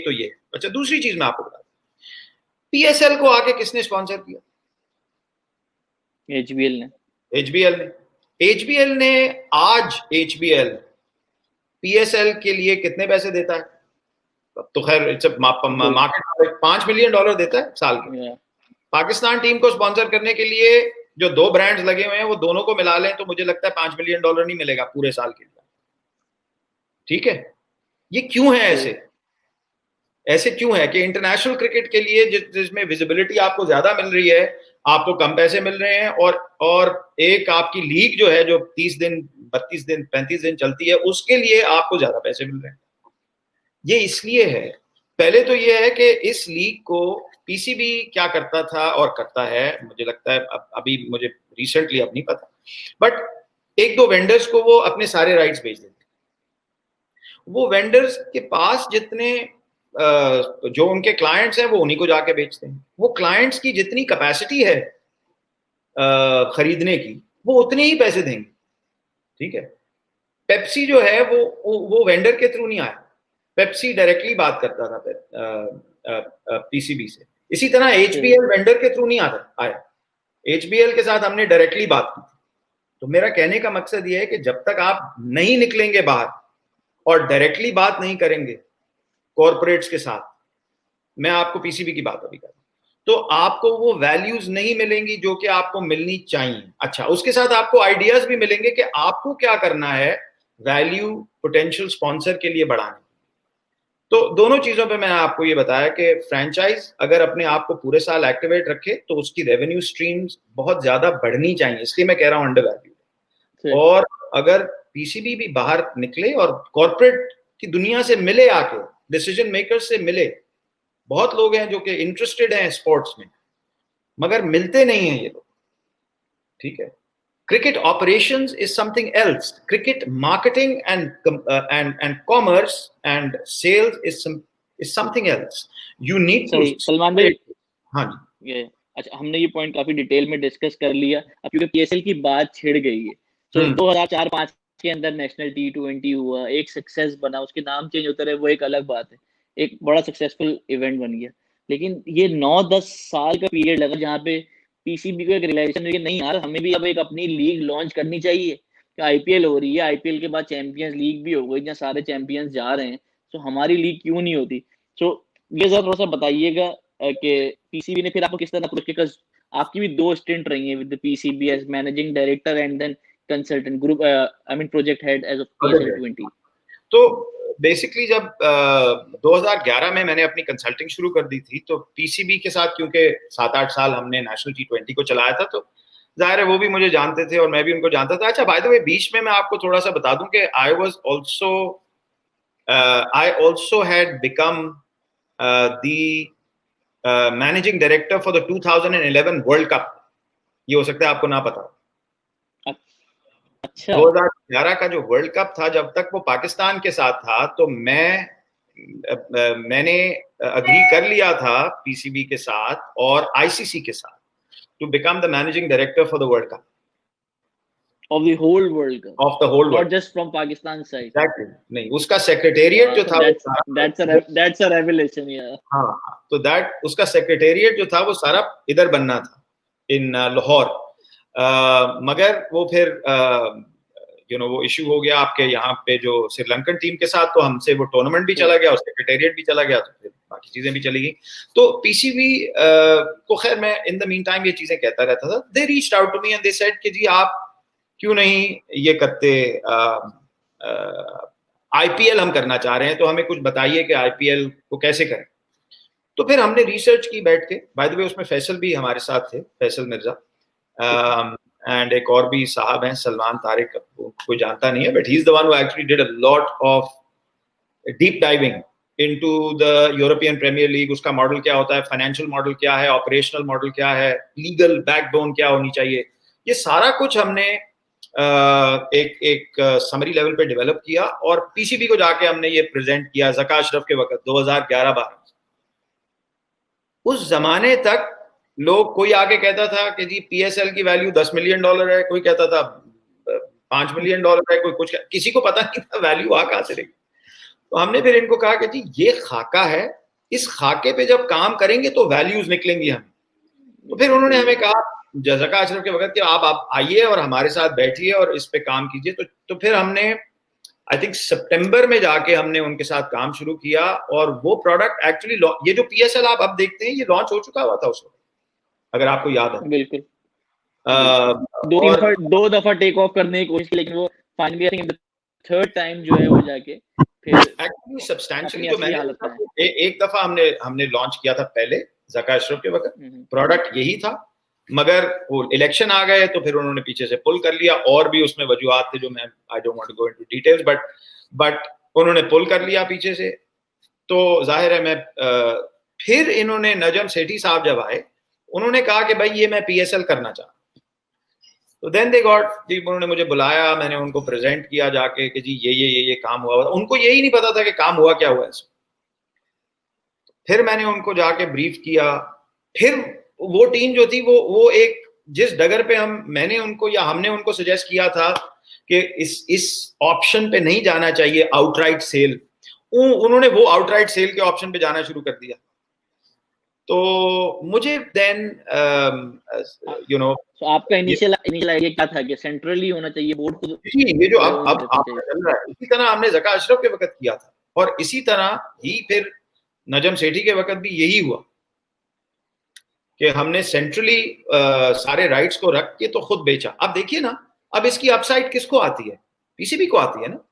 तो ये। अच्छा, दूसरी चीज मैं आपको बता, पीएसएल को आके किसने स्पॉन्सर किया?
एचबीएल ने।
एचबीएल ने आज एचबीएल पीएसएल के लिए कितने पैसे देता है? तो खैर मार्केट $5 मिलियन देता है साल के। पाकिस्तान टीम को स्पॉन्सर करने के लिए जो 2 ब्रांड्स लगे हुए हैं वो दोनों को मिला लें तो मुझे लगता है $5 मिलियन नहीं मिलेगा पूरे साल के लिए। ठीक है, ये क्यों है ऐसे क्यों है कि इंटरनेशनल क्रिकेट के लिए जिसमें विजिबिलिटी आपको ज्यादा मिल रही है, आपको कम पैसे मिल रहे हैं, और एक आपकी लीग जो है जो 30 दिन 32 दिन 35 दिन चलती है, उसके लिए आपको ज्यादा पैसे मिल रहे हैं। ये इसलिए है, पहले तो ये है कि इस लीग को पीसीबी क्या करता था और करता है, मुझे लगता है अभी मुझे रिसेंटली अब नहीं पता, बट 1-2 वेंडर्स को वो अपने सारे राइट्स बेच देते। वो वेंडर्स के पास जितने जो उनके क्लाइंट्स हैं वो उन्हीं को जाके बेचते हैं। वो क्लाइंट्स की जितनी कैपेसिटी है खरीदने की, वो उतने ही पैसे देंगे। ठीक है, पेप्सी जो है वो वेंडर के थ्रू नहीं आया, पेप्सी डायरेक्टली बात करता था पीसीबी से। इसी तरह एचबीएल वेंडर के थ्रू नहीं आया, एचबीएल के साथ हमने डायरेक्टली बात की। तो मेरा कहने का मकसद ये है कि जब तक आप नहीं निकलेंगे बाहर और डायरेक्टली बात नहीं करेंगे कॉर्पोरेट्स के साथ, मैं आपको पीसीबी की बात अभी कर रहा हूं, तो आपको वो वैल्यूज नहीं मिलेंगी जो कि आपको मिलनी चाहिए। अच्छा, उसके साथ आपको आइडियाज भी मिलेंगे कि आपको क्या करना है वैल्यू पोटेंशियल स्पॉन्सर के लिए बढ़ाने। तो दोनों चीजों पे मैंने आपको ये बताया कि फ्रेंचाइज अगर अपने आप को पूरे साल एक्टिवेट रखे तो उसकी रेवेन्यू स्ट्रीम्स बहुत ज्यादा बढ़नी चाहिए, इसलिए मैं कह रहा हूं अंडर वैल्यू। और अगर पीसीबी भी बाहर निकले और कॉर्पोरेट की दुनिया से मिले, आके डिसीजन मेकर्स से मिले, बहुत लोग हैं जो कि इंटरेस्टेड हैं स्पोर्ट्स में मगर मिलते नहीं हैं ये लोग। ठीक है, cricket operations is something else, cricket marketing and commerce and sales is something else, you need to।
Salman भाई,
हाँ जी,
ये अच्छा, हमने ये पॉइंट काफी डिटेल में डिस्कस कर लिया अब, क्योंकि पीएसएल की बात छिड़ गई है। तो 2004-05 के अंदर नेशनल T20 हुआ, एक सक्सेस बना, उसके नाम चेंज होते रहे, वो एक अलग बात है, एक बड़ा सक्सेसफुल इवेंट बन गया। लेकिन ये 9-10 साल का पीरियड लगा जहाँ पे पीसीबी को एक रियलाइजेशन हुई नहीं यार, हमें भी अब एक अपनी लीग लॉन्च करनी चाहिए। आईपीएल हो रही है, आईपीएल के बाद चैंपियंस लीग भी हो गई, जहाँ सारे चैंपियंस जा रहे हैं, तो हमारी लीग क्यों नहीं होती? तो ये जरा थोड़ा सा बताइएगा कि पीसीबी ने फिर आपको किस तरह अप्रोच किया? आपकी भी 2 स्टिंट रही है with the PCB as managing director and then consultant group, I mean project head as of PSL 20।
तो बेसिकली जब 2011 में मैंने अपनी कंसल्टिंग शुरू कर दी थी, तो पीसीबी के साथ क्योंकि 7-8 साल हमने नेशनल T20 को चलाया था, तो जाहिर है वो भी मुझे जानते थे और मैं भी उनको जानता था। अच्छा, बाय द वे, बीच में मैं आपको थोड़ा सा बता दूं कि I also had become the managing director for the 2011 world cup. ये हो सकता है आपको ना पता हो।
अच्छा,
2011 का जो वर्ल्ड कप था, जब तक वो पाकिस्तान के साथ था, तो मैंने अग्री कर लिया था पीसीबी के साथ और आईसीसी के साथ to become the managing director for the World Cup
of the whole World Cup,
of the whole world,
not just from Pakistan side.
Exactly, नहीं, उसका सेक्रेटेरिएट जो था,
दैट्स अ रेवलेशन।
हाँ, तो उसका सेक्रेटेरिएट जो था वो सारा इधर बनना था, इन लाहौर। मगर वो फिर वो इशू हो गया आपके यहाँ पे जो श्रीलंकन टीम के साथ, तो हमसे वो टूर्नामेंट भी चला गया और सेक्रेटेरिएट भी चला गया, तो फिर बाकी चीजें भी चली गई। तो पीसीबी को खैर मैं इन द मीन टाइम ये चीजें कहता रहता था। They reached out to me and they said कि जी आप क्यों नहीं ये करते, आईपीएल हम करना चाह रहे हैं, तो हमें कुछ बताइए कि आईपीएल को कैसे करें। तो फिर हमने रिसर्च की बैठ के, बाय द वे उसमें फैसल भी हमारे साथ थे, फैसल मिर्जा, एंड एक और भी साहब हैं सलमान तारिक, कोई जानता नहीं है, but he is the one who actually did a lot of deep diving into the European Premier League. उसका मॉडल क्या होता है, फाइनेंशियल मॉडल क्या है, ऑपरेशनल मॉडल क्या है, लीगल बैकबोन क्या होनी चाहिए, ये सारा कुछ हमने एक समरी लेवल पे डेवलप किया और पीसीबी को जाके हमने ये प्रेजेंट किया ज़का अशरफ के वक्त 2011-12। उस जमाने तक लोग, कोई आके कहता था कि जी पीएसएल की वैल्यू $10 मिलियन है, कोई कहता था $5 मिलियन है, कोई कुछ, किसी को पता नहीं था वैल्यू आ कहां से रही। तो हमने फिर इनको कहा कि जी ये खाका है, इस खाके पे जब काम करेंगे तो वैल्यूज निकलेंगी हमें। तो फिर उन्होंने हमें कहा ज़का अशरफ के वक्त कि आप आइए और हमारे साथ बैठिए और इस पे काम कीजिए। तो फिर हमने आई थिंक सितंबर में जाके हमने उनके साथ काम शुरू किया और वो प्रोडक्ट एक्चुअली, ये जो पीएसएल आप अब देखते हैं, ये लॉन्च हो चुका हुआ था उस वक्त, अगर आपको याद है।
बिल्कुल।
और
दो दफा टेक ऑफ करने की कोशिश की, लेकिन वो finally I think third time जो है वो जाके फिर
एक्चुअली सब्सटैंशियली जो मैंने एक दफा हमने लॉन्च किया था पहले ज़का अशरफ के वक्त, प्रोडक्ट यही था, मगर वो इलेक्शन आ गए तो फिर उन्होंने पीछे से पुल कर लिया, और भी उसमें वजूहात थे जो मैं I don't want to go into details, but उन्होंने पुल कर लिया पीछे से। तो जाहिर है फिर इन्होंने, नजम सेठी साहब जब आए, उन्होंने कहा कि भाई ये मैं पीएसएल करना चाहता। तो देन दे गॉट, उन्होंने मुझे बुलाया, मैंने उनको प्रेजेंट किया जाके कि जी ये काम हुआ। उनको यही नहीं पता था कि काम हुआ क्या हुआ इसमें। फिर मैंने उनको जाके ब्रीफ किया। फिर वो टीम जो थी वो एक, जिस डगर पे मैंने उनको या हमने उनको सजेस्ट किया था कि इस ऑप्शन पे नहीं जाना चाहिए, आउटराइट सेल, उन्होंने वो आउटराइट सेल के ऑप्शन पे जाना शुरू कर दिया। तो मुझे देन
तो आपका इनिशियल आइडिया क्या था कि सेंट्रली होना चाहिए बोर्ड को?
ये जो अब चल रहा है, इसी तरह हमने ज़का अशरफ के वक्त किया था, और इसी तरह ही फिर नजम सेठी के वक्त भी यही हुआ कि हमने सेंट्रली सारे राइट्स को रख के तो खुद बेचा। अब देखिए ना, अब इसकी अपसाइड किसको आती है? पीसीबी को आती है ना।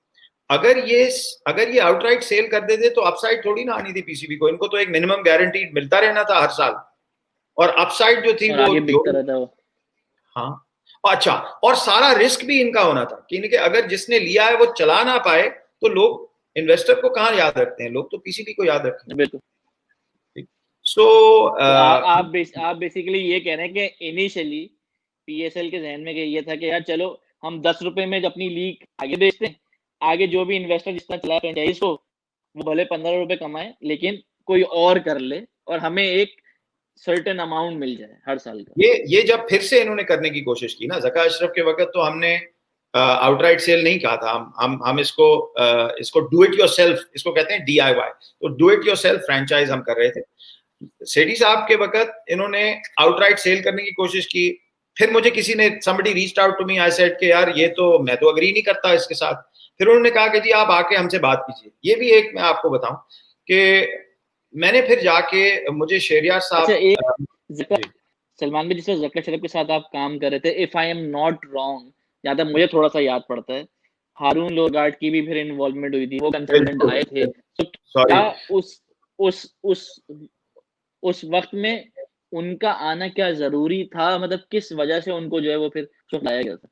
अगर ये आउटराइट सेल कर देते तो अपसाइड थोड़ी ना आनी थी पीसीबी को। इनको तो एक मिनिमम गारंटी मिलता रहना था हर साल, और अपसाइड जो थी वो
बिकता रहता वो।
हाँ, अच्छा, और सारा रिस्क भी इनका होना था कि इनके, अगर जिसने लिया है वो चला ना पाए तो लोग इन्वेस्टर को कहाँ याद रखते हैं? लोग तो पीसीबी को याद रखते हैं।
बिल्कुल।
सो
आप बेसिकली ये कह रहे हैं कि इनिशियली पीएसएल के जहन में ये था कि यार चलो हम 10 रुपए में अपनी लीग आगे बेचते हैं, आगे जो भी इन्वेस्टर जितना चला फ्रेंचाइज को, वो भले 15 रुपए कमाए लेकिन कोई और कर ले और हमें एक सर्टेन अमाउंट मिल जाए हर साल का।
ये जब फिर से इन्होंने करने की कोशिश की ना ज़का अशरफ के वक्त, तो हमने आउटराइट सेल नहीं कहा था। हम इसको डू इट योरसेल्फ, इसको कहते हैं डीआईवाई। तो डू इट योरसेल्फ फ्रेंचाइज हम कर रहे थे। सेठी साहब के वक्त इन्होंने आउटराइट सेल करने की कोशिश की। फिर मुझे किसी ने, somebody reached out to me, I said कि यार ये तो मैं तो अग्री नहीं करता इसके साथ। फिर उन्होंने कहा कि जी आप आके हमसे बात कीजिए। ये भी एक मैं आपको बताऊं कि मैंने फिर जाके, मुझे शहरियार साहब,
सलमान भाई, जिस ज़का अशरफ के साथ आप काम कर रहे थे, if I am not wrong, जहाँ तक मुझे थोड़ा सा याद पड़ता है, हारून लोरगार्ड की भी फिर इन्वॉल्वमेंट हुई थी, वो कंसल्टेंट आए थे। तो क्या उस वक्त में उनका आना क्या जरूरी था? मतलब किस वजह से उनको जो है वो फिर लाया गया था?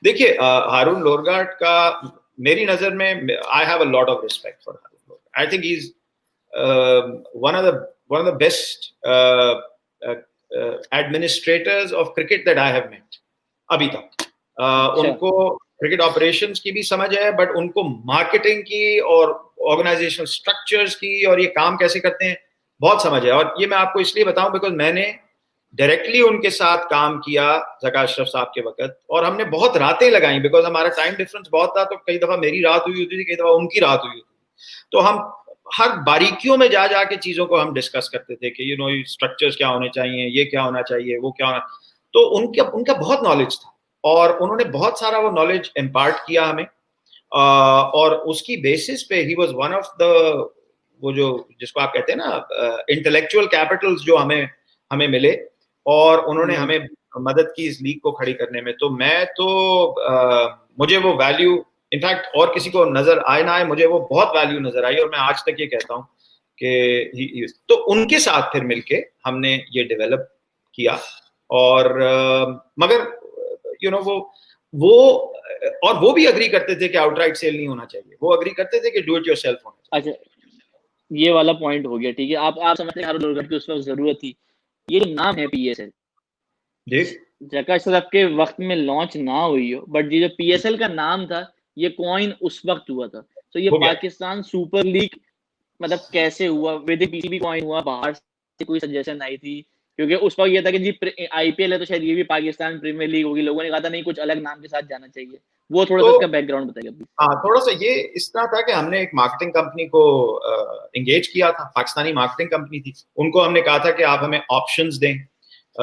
देखिए, हारून लोरगार्ड का मेरी नजर में, I have a lot of respect for Haroon Lorgat. I think he is one of the best administrators of cricket that I have met अभी तक। उनको क्रिकेट ऑपरेशंस की भी समझ है, बट उनको मार्केटिंग की और ऑर्गेनाइजेशनल स्ट्रक्चर्स की और ये काम कैसे करते हैं बहुत समझ है। और ये मैं आपको इसलिए बताऊं बिकॉज मैंने डायरेक्टली उनके साथ काम किया ज़का अशरफ साहब के वक्त, और हमने बहुत रातें लगाई बिकॉज हमारा टाइम डिफरेंस बहुत था। तो कई दफा मेरी रात हुई होती थी, कई दफा उनकी रात हुई होती थी। तो हम हर बारीकियों में जा जाके चीजों को हम डिस्कस करते थे कि स्ट्रक्चर्स क्या होने चाहिए, ये क्या होना चाहिए, वो क्या होना। तो उनका बहुत नॉलेज था और उन्होंने बहुत सारा वो नॉलेज इम्पार्ट किया हमें, और उसकी बेसिस पे he was one of the, वो जो जिसको आप कहते हैं ना इंटेलेक्चुअल कैपिटल्स, जो हमें मिले, और उन्होंने हमें मदद की इस लीग को खड़ी करने में। तो मुझे वो वैल्यू, इनफैक्ट और किसी को नजर आए ना आए, मुझे वो बहुत वैल्यू नजर आई, और मैं आज तक ये कहता हूँ कि तो उनके साथ फिर मिलके हमने ये डेवलप किया। और मगर वो भी अग्री करते थे कि आउटराइट सेल नहीं होना चाहिए, वो अग्री करते थे कि डू इट योरसेल्फ होना चाहिए।
अच्छा, ये वाला पॉइंट हो गया, ठीक है। आप समझते हैं हारून लोरगार्ड की उस वक्त जरूरत थी। ये नाम है पीएसएल,
जी,
जका श्रॉफ के वक्त में लॉन्च ना हुई हो, बट ये जो पीएसएल का नाम था, ये कॉइन उस वक्त हुआ था। तो ये
हो गया।
पाकिस्तान सुपर लीग मतलब कैसे हुआ, विद पीसीबी कॉइन हुआ, बाहर से कोई सजेशन आई थी? क्योंकि उस वक्त ये था कि जी आईपीएल है तो शायद ये भी पाकिस्तान प्रीमियर लीग होगी, लोगों ने कहा था नहीं कुछ अलग नाम के साथ जाना चाहिए। वो थोड़ा सा
तो
इसका बैकग्राउंड बताइए अभी।
हाँ, थोड़ा सा ये इस तरह था कि हमने एक मार्केटिंग कंपनी को एंगेज किया था, पाकिस्तानी मार्केटिंग कंपनी थी। उनको हमने कहा था कि आप हमें ऑप्शंस दें,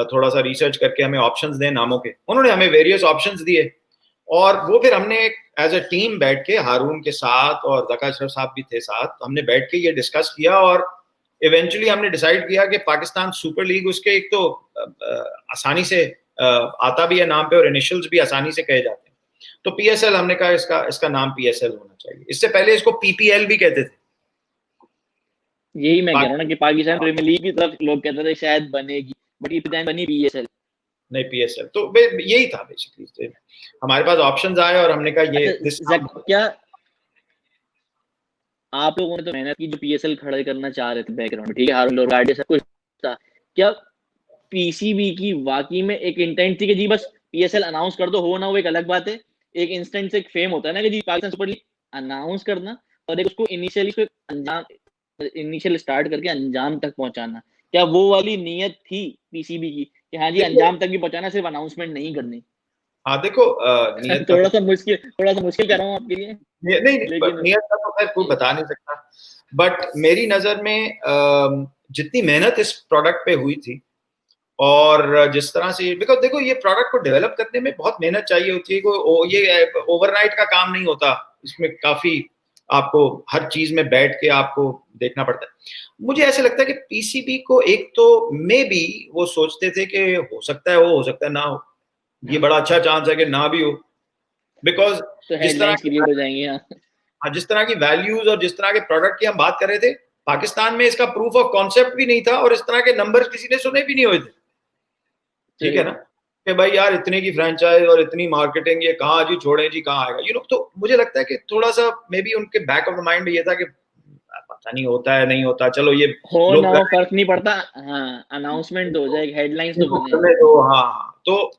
थोड़ा सा रिसर्च करके हमें ऑप्शंस दें नामों के। उन्होंने हमें वेरियस ऑप्शंस दिए और वो फिर हमने एज अ टीम बैठ के, हारून के साथ और ज़का अशरफ साहब भी थे साथ, हमने बैठ के ये डिस्कस किया और इवेंचुअली हमने डिसाइड किया कि पाकिस्तान सुपर लीग, उसके एक तो आसानी से आता भी है नाम पे और इनिशियल्स भी आसानी से कहे जाते हैं, तो पीएसएल हमने कहा इसका नाम पीएसएल होना चाहिए। इससे पहले इसको पीपीएल भी कहते थे।
यही मैं कह रहा हूँ ना कि पाकिस्तान प्रीमियर लीग की तरफ लोग कहते थे शायद बनेगी, बट इस टाइम बनी पीएसएल।
नहीं, पीएसएल तो यही था बेसिकली। हमारे पास ऑप्शंस आए और हमने कहा ये
अच्छा क्या आप लोगों ने तो मेहनत की जो पीएसएल खड़े करना चाह रहे थे बैकग्राउंड में, ठीक है, हारून लोरगाडे सब कुछ था, क्या पीसीबी की वाकई में एक इंटेंट थी कि जी बस पीएसएल अनाउंस कर दो, हो ना हो एक अलग बात है, एक इंस्टेंट से एक फेम होता है ना कि जी पाकिस्तान सुपर लीग अनाउंस करना और एक उसको इनिशियली अंजाम, इनिशियल स्टार्ट करके अंजाम तक पहुंचाना, क्या वो वाली नीयत थी पीसीबी की कि हाँ जी अंजाम तक भी पहुंचाना, सिर्फ अनाउंसमेंट नहीं करनी?
हाँ देखो, नियत का
थोड़ा सा मुश्किल कर रहा हूँ आपके लिए,
नहीं,
लेकिन
नियत का तो खैर कोई बता नहीं सकता, बट मेरी नजर में जितनी मेहनत इस प्रोडक्ट पे हुई थी और जिस तरह से, बिकॉज देखो ये प्रोडक्ट को डेवलप करने में बहुत मेहनत चाहिए होती है, ये ओवरनाइट का काम नहीं होता, इसमें काफी आपको हर चीज में बैठ के आपको देखना पड़ता है। मुझे ऐसे लगता है कि पीसीबी को एक तो मे बी वो सोचते थे कि हो सकता है हो सकता है ना हो, ये बड़ा अच्छा चांस है कि ना भी हो, बिकॉज
तो
जिस तरह
हेडलाइंस क्रिएट हो जाएंगी। हाँ,
जिस तरह की वैल्यूज और जिस तरह के प्रोडक्ट की हम बात कर रहे थे, पाकिस्तान में इसका प्रूफ ऑफ कॉन्सेप्ट भी नहीं था और इस तरह के नंबर्स किसी ने सुने भी नहीं हुए थे। ठीक है ना, कि भाई यार इतने की फ्रेंचाइज और इतनी मार्केटिंग, ये कहाँ जी छोड़े जी, कहाँ आएगा, तो मुझे लगता है कि थोड़ा सा मे बी उनके बैक ऑफ द माइंड ये था कि पता नहीं होता है नहीं होता, चलो ये
हो ना
लोग
हो फर्क नहीं पड़ता, हाँ अनाउंसमेंट तो हो जाए, हेडलाइंस तो बने।
तो हाँ, तो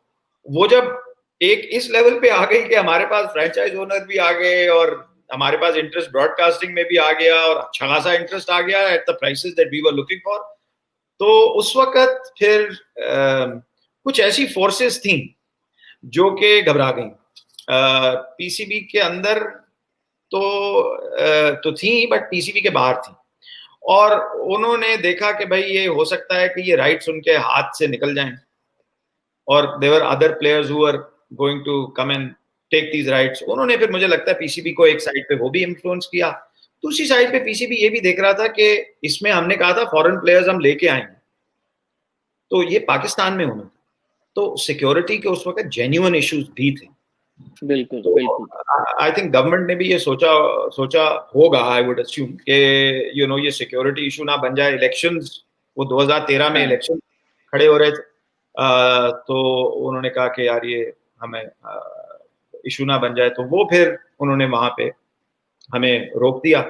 वो जब एक इस लेवल पे आ गई कि हमारे पास फ्रेंचाइज ओनर भी आ गए और हमारे पास इंटरेस्ट ब्रॉडकास्टिंग में भी आ गया और अच्छा खासा इंटरेस्ट आ गया at the prices that we were looking for, तो उस वक्त फिर कुछ ऐसी फोर्सेस थी जो कि घबरा गई पीसीबी के अंदर, तो थी बट पीसीबी के बाहर थी, और उन्होंने देखा कि भाई ये हो सकता है कि ये राइट्स उनके हाथ से निकल जाएं, और there are other players who are going to come and take these rights. उन्होंने फिर मुझे लगता है पीसीबी को एक साइड पे वो भी इन्फ्लुएंस किया, दूसरी साइड पे पीसीबी ये भी देख रहा था कि इसमें हमने कहा था फॉरेन प्लेयर्स हम लेके आएंगे, तो ये पाकिस्तान में होना था, तो सिक्योरिटी के उस वक्त जेन्युइन इश्यूज भी थे।
बिल्कुल
तो
बिल्कुल।
आई थिंक गवर्नमेंट ने भी ये सोचा होगा, आई वुड अस्यूम कि ये सिक्योरिटी इशू ना बन जाए। इलेक्शंस, वो 2013 में
हाँ
इलेक्शन खड़े हो रहे थे, तो उन्होंने कहा कि यार ये हमें इशू ना बन जाए, तो वो फिर उन्होंने वहां पे हमें रोक दिया।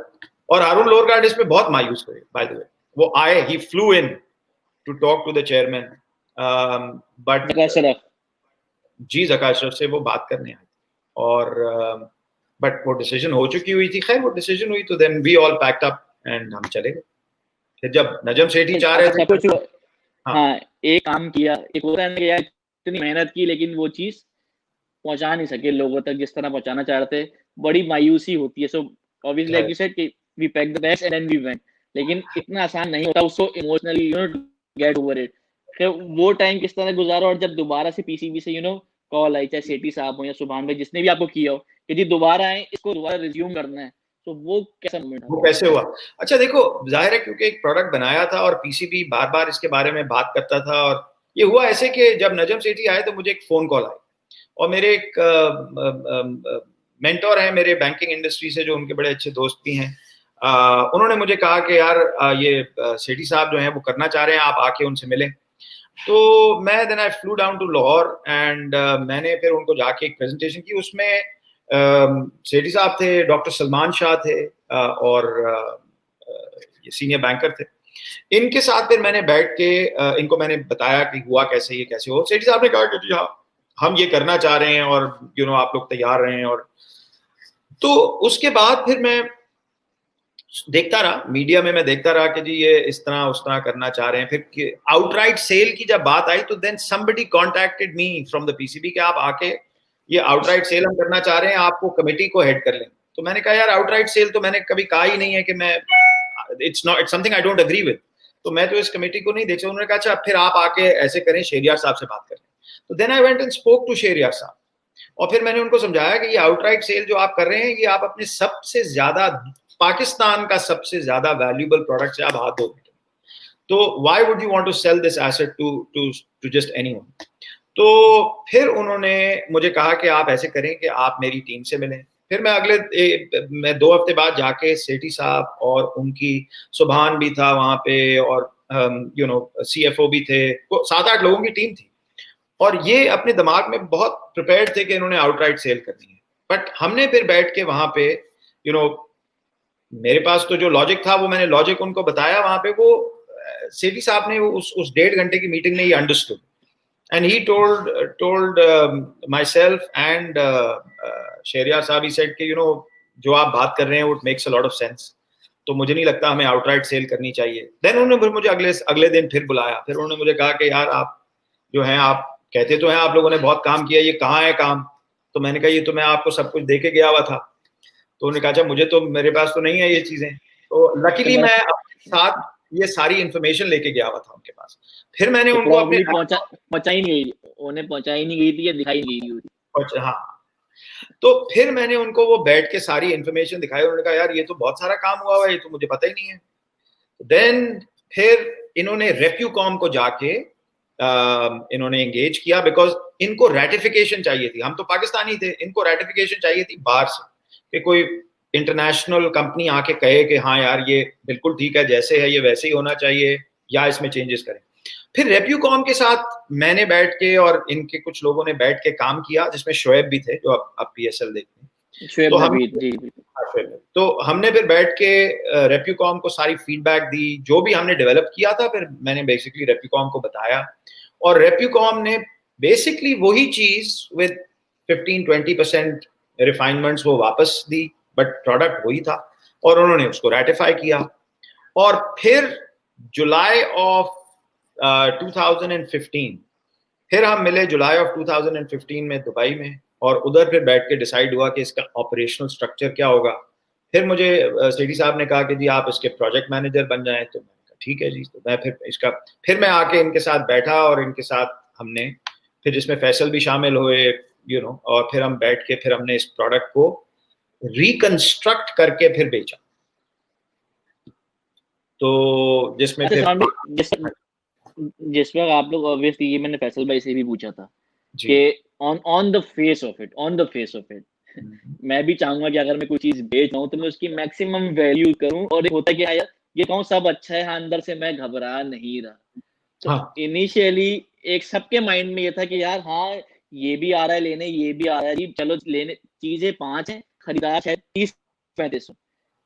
और हारून लोरगार्ड इसमें बहुत मायूस हुए, बाय द वे। वो आए, he flew in to talk to the chairman, but
Zaka Ashraf.
जी ज़का अशरफ से वो बात करने आए, और बट वो डिसीजन हो चुकी हुई थी। खैर वो डिसीजन हुई तो then we all packed up and हम चले गए। फिर जब नजम सेठी चाह रहे
सब कुछ
थे, हाँ
हाँ, एक काम किया, एक होता है ना कि यार इतनी मेहनत की लेकिन वो चीज पहुंचा नहीं सके लोगों तक जिस तरह पहुंचाना चाह रहे थे, बड़ी मायूसी होती है। So obviously like you said कि we pack the bags and then we went, लेकिन इतना आसान नहीं होता उसको इमोशनली गेट ओवर इट। फिर वो टाइम किस तरह गुजारा, और जब दोबारा से पीसीबी से कॉल आई, चाहे सेठी साहब हो या सुभान भाई जिसने भी आपको किया हो कि जी दोबारा आए, इसको दोबारा रिज्यूम करना है, तो वो कैसा मोमेंट
वो
था?
कैसे हुआ? अच्छा देखो, जाहिर है क्योंकि एक प्रोडक्ट बनाया था और पीसीबी बार बार इसके बारे में बात करता था, और ये हुआ ऐसे कि जब नजम सेठी आए तो मुझे एक फोन कॉल आई, और मेरे एक मेंटोर हैं मेरे बैंकिंग इंडस्ट्री से, जो उनके बड़े अच्छे दोस्त भी हैं, उन्होंने मुझे कहा कि यार ये सेठी साहब जो हैं वो करना चाह रहे हैं, आप आके उनसे मिलें। तो मैं then I flew down to Lahore and मैंने फिर उनको जाके एक प्रेजेंटेशन की। उसमें सेठी साहब थे, डॉक्टर सलमान शाह थे, और ये सीनियर बैंकर थे, इनके साथ फिर मैंने बैठ के इनको मैंने बताया कि हुआ कैसे, ये कैसे हो। सेठी साहब ने कहा कि जी हाँ, हम ये करना चाह रहे हैं और आप लोग तैयार रहें। और तो उसके बाद फिर मैं देखता रहा, मीडिया में मैं देखता रहा कि जी ये इस तरह उस तरह करना चाह रहे हैं। फिर आउटराइट सेल की जब बात आई तो then somebody contacted me from the PCB कि आप आके ये आउटराइट सेल हम करना चाह रहे हैं, आपको कमेटी को हेड कर लें। तो मैंने कहा यार आउटराइट सेल तो मैंने कभी कहा ही नहीं है कि मैं, it's not, it's something I don't agree with, तो मैं तो इस कमेटी को नहीं देख सकता। उन्होंने कहा अच्छा फिर आप आके ऐसे करें, शहरयार साहब से बात करें। तो then I went and spoke to Shahryar साहब, और फिर मैंने उनको समझाया कि ये आउटराइट सेल जो आप कर रहे हैं, ये आप अपने सबसे ज्यादा, पाकिस्तान का सबसे ज्यादा वैल्यूएबल प्रोडक्ट से आप हाथ धो बैठे, तो why would you want to sell this asset to just anyone. तो फिर उन्होंने मुझे कहा कि आप ऐसे करें कि आप मेरी टीम से मिलें। फिर मैं मैं 2 हफ्ते बाद जाके सेठी साहब और उनकी, सुभान भी था वहां पे, और CFO भी थे, 7-8 लोगों की टीम थी, और ये अपने दिमाग में बहुत प्रिपेयर्ड थे कि इन्होंने आउटराइट सेल करनी है। बट हमने फिर बैठ के वहां पे, मेरे पास तो जो लॉजिक था वो मैंने लॉजिक उनको बताया वहां पे। वो सेठी साहब ने उस 1.5 घंटे की मीटिंग में he understood, and he told my self and Shahryar साहब, ही सेड कि जो आप बात कर रहे हैं वो makes a lot of sense, तो मुझे नहीं लगता हमें आउटराइट सेल करनी चाहिए। देन उन्होंने मुझे अगले दिन फिर बुलाया। फिर उन्होंने मुझे कहा कि यार आप जो हैं, आप कहते तो हैं आप लोगों ने बहुत काम किया, ये कहाँ है काम। तो मैंने कहा ये तो मैं आपको सब कुछ दे के गया हुआ था। तो उन्होंने कहा अच्छा मुझे तो, मेरे पास तो नहीं है ये चीजें। तो लकीली मैं अपने साथ ये सारी इंफॉर्मेशन लेके गया हुआ था उनके पास। फिर मैंने उनको अपने
पहुंचाई नहीं गई, उन्हें पहुंचाई नहीं गई थी या दिखाई नहीं गई थी।
हाँ, तो फिर मैंने उनको वो बैठ के सारी इंफॉर्मेशन दिखाई। उन्होंने कहा यार ये तो बहुत सारा काम हुआ है, ये तो मुझे पता ही नहीं है। देन फिर इन्होंने रेप्यूकॉम को जाके इन्होंने एंगेज किया, बिकॉज इनको रेटिफिकेशन चाहिए थी। हम तो पाकिस्तानी थे, इनको रेटिफिकेशन चाहिए थी बाहर से, कि कोई इंटरनेशनल कंपनी आके कहे कि हाँ यार ये बिल्कुल ठीक है, जैसे है ये वैसे ही होना चाहिए, या इसमें चेंजेस करें। फिर रेप्यूकॉम के साथ मैंने बैठ के और इनके कुछ लोगों ने बैठ के काम किया, जिसमें शोएब भी थे जो अब PSL देखते हैं। तो हमने फिर बैठ के रेप्यूकॉम को सारी फीडबैक दी, जो भी हमने डेवलप किया था। फिर मैंने बेसिकली रेप्यूकॉम को बताया, और रेप्यूकॉम ने बेसिकली वही चीज विद 15-20% रिफाइनमेंट्स वो वापस दी, बट प्रोडक्ट वही था, और उन्होंने उसको रेटिफाई किया। और फिर जुलाई ऑफ 2015 फिर हम मिले, जुलाई ऑफ 2015 में दुबई में, और उधर फिर बैठ के डिसाइड हुआ कि इसका ऑपरेशनल स्ट्रक्चर क्या होगा। फिर मुझे सेठी साहब ने कहा कि जी आप इसके प्रोजेक्ट मैनेजर बन जाएं। तो मैंने कहा ठीक है जी। तो मैं फिर मैं आके इनके साथ बैठा, और इनके साथ हमने फिर, जिसमें फैसल भी शामिल हुए, और फिर हम बैठ के फिर हमने इस प्रोडक्ट को रिकंस्ट्रक्ट करके फिर बेचा। तो जिसमें फिर
जिसमें आप लोग, ऑब्वियसली ये मैंने फैसल भाई से भी पूछा था कि on the face of it मैं भी चाहूंगा कि अगर मैं कोई चीज बेच रहा हूँ तो मैं उसकी मैक्सिमम वैल्यू करूं, और एक होता है कि यार ये कहूँ सब अच्छा है, हाँ अंदर से मैं घबरा नहीं रहा। तो इनिशियली एक सबके माइंड में ये था कि यार हाँ ये भी आ रहा है लेने, ये भी आ रहा है जी, चलो लेने, चीजें 5 हैं, खरीदार शायद 30-35 हो।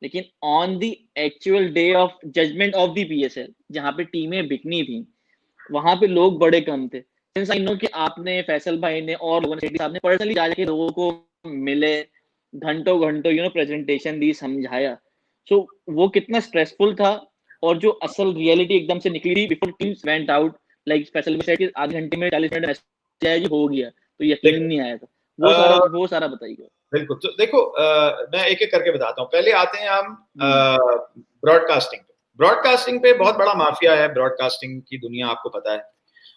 लेकिन on the actual day of judgment of the PSL, जहाँ पे टीमें बिकनी थी, वहां पे लोग बड़े कम थे। सिंस आई नो कि आपने, फैसल भाई ने और लोगों ने, साहब ने पर्सनली जाके लोगों को मिले, घंटों घंटों प्रेजेंटेशन दी, समझाया। सो वो कितना स्ट्रेसफुल था, और जो असल रियलिटी एकदम से निकली थी before teams went out, like Faisal भाई सेड आधे घंटे में 40 मिनट मैसेज हो गया, तो यकीन नहीं आया था। वो सारा बताइए।
बिल्कुल। तो देखो मैं एक एक करके बताता हूँ। पहले आते हैं हम ब्रॉडकास्टिंग पे बहुत बड़ा माफिया है ब्रॉडकास्टिंग की दुनिया, आपको पता है।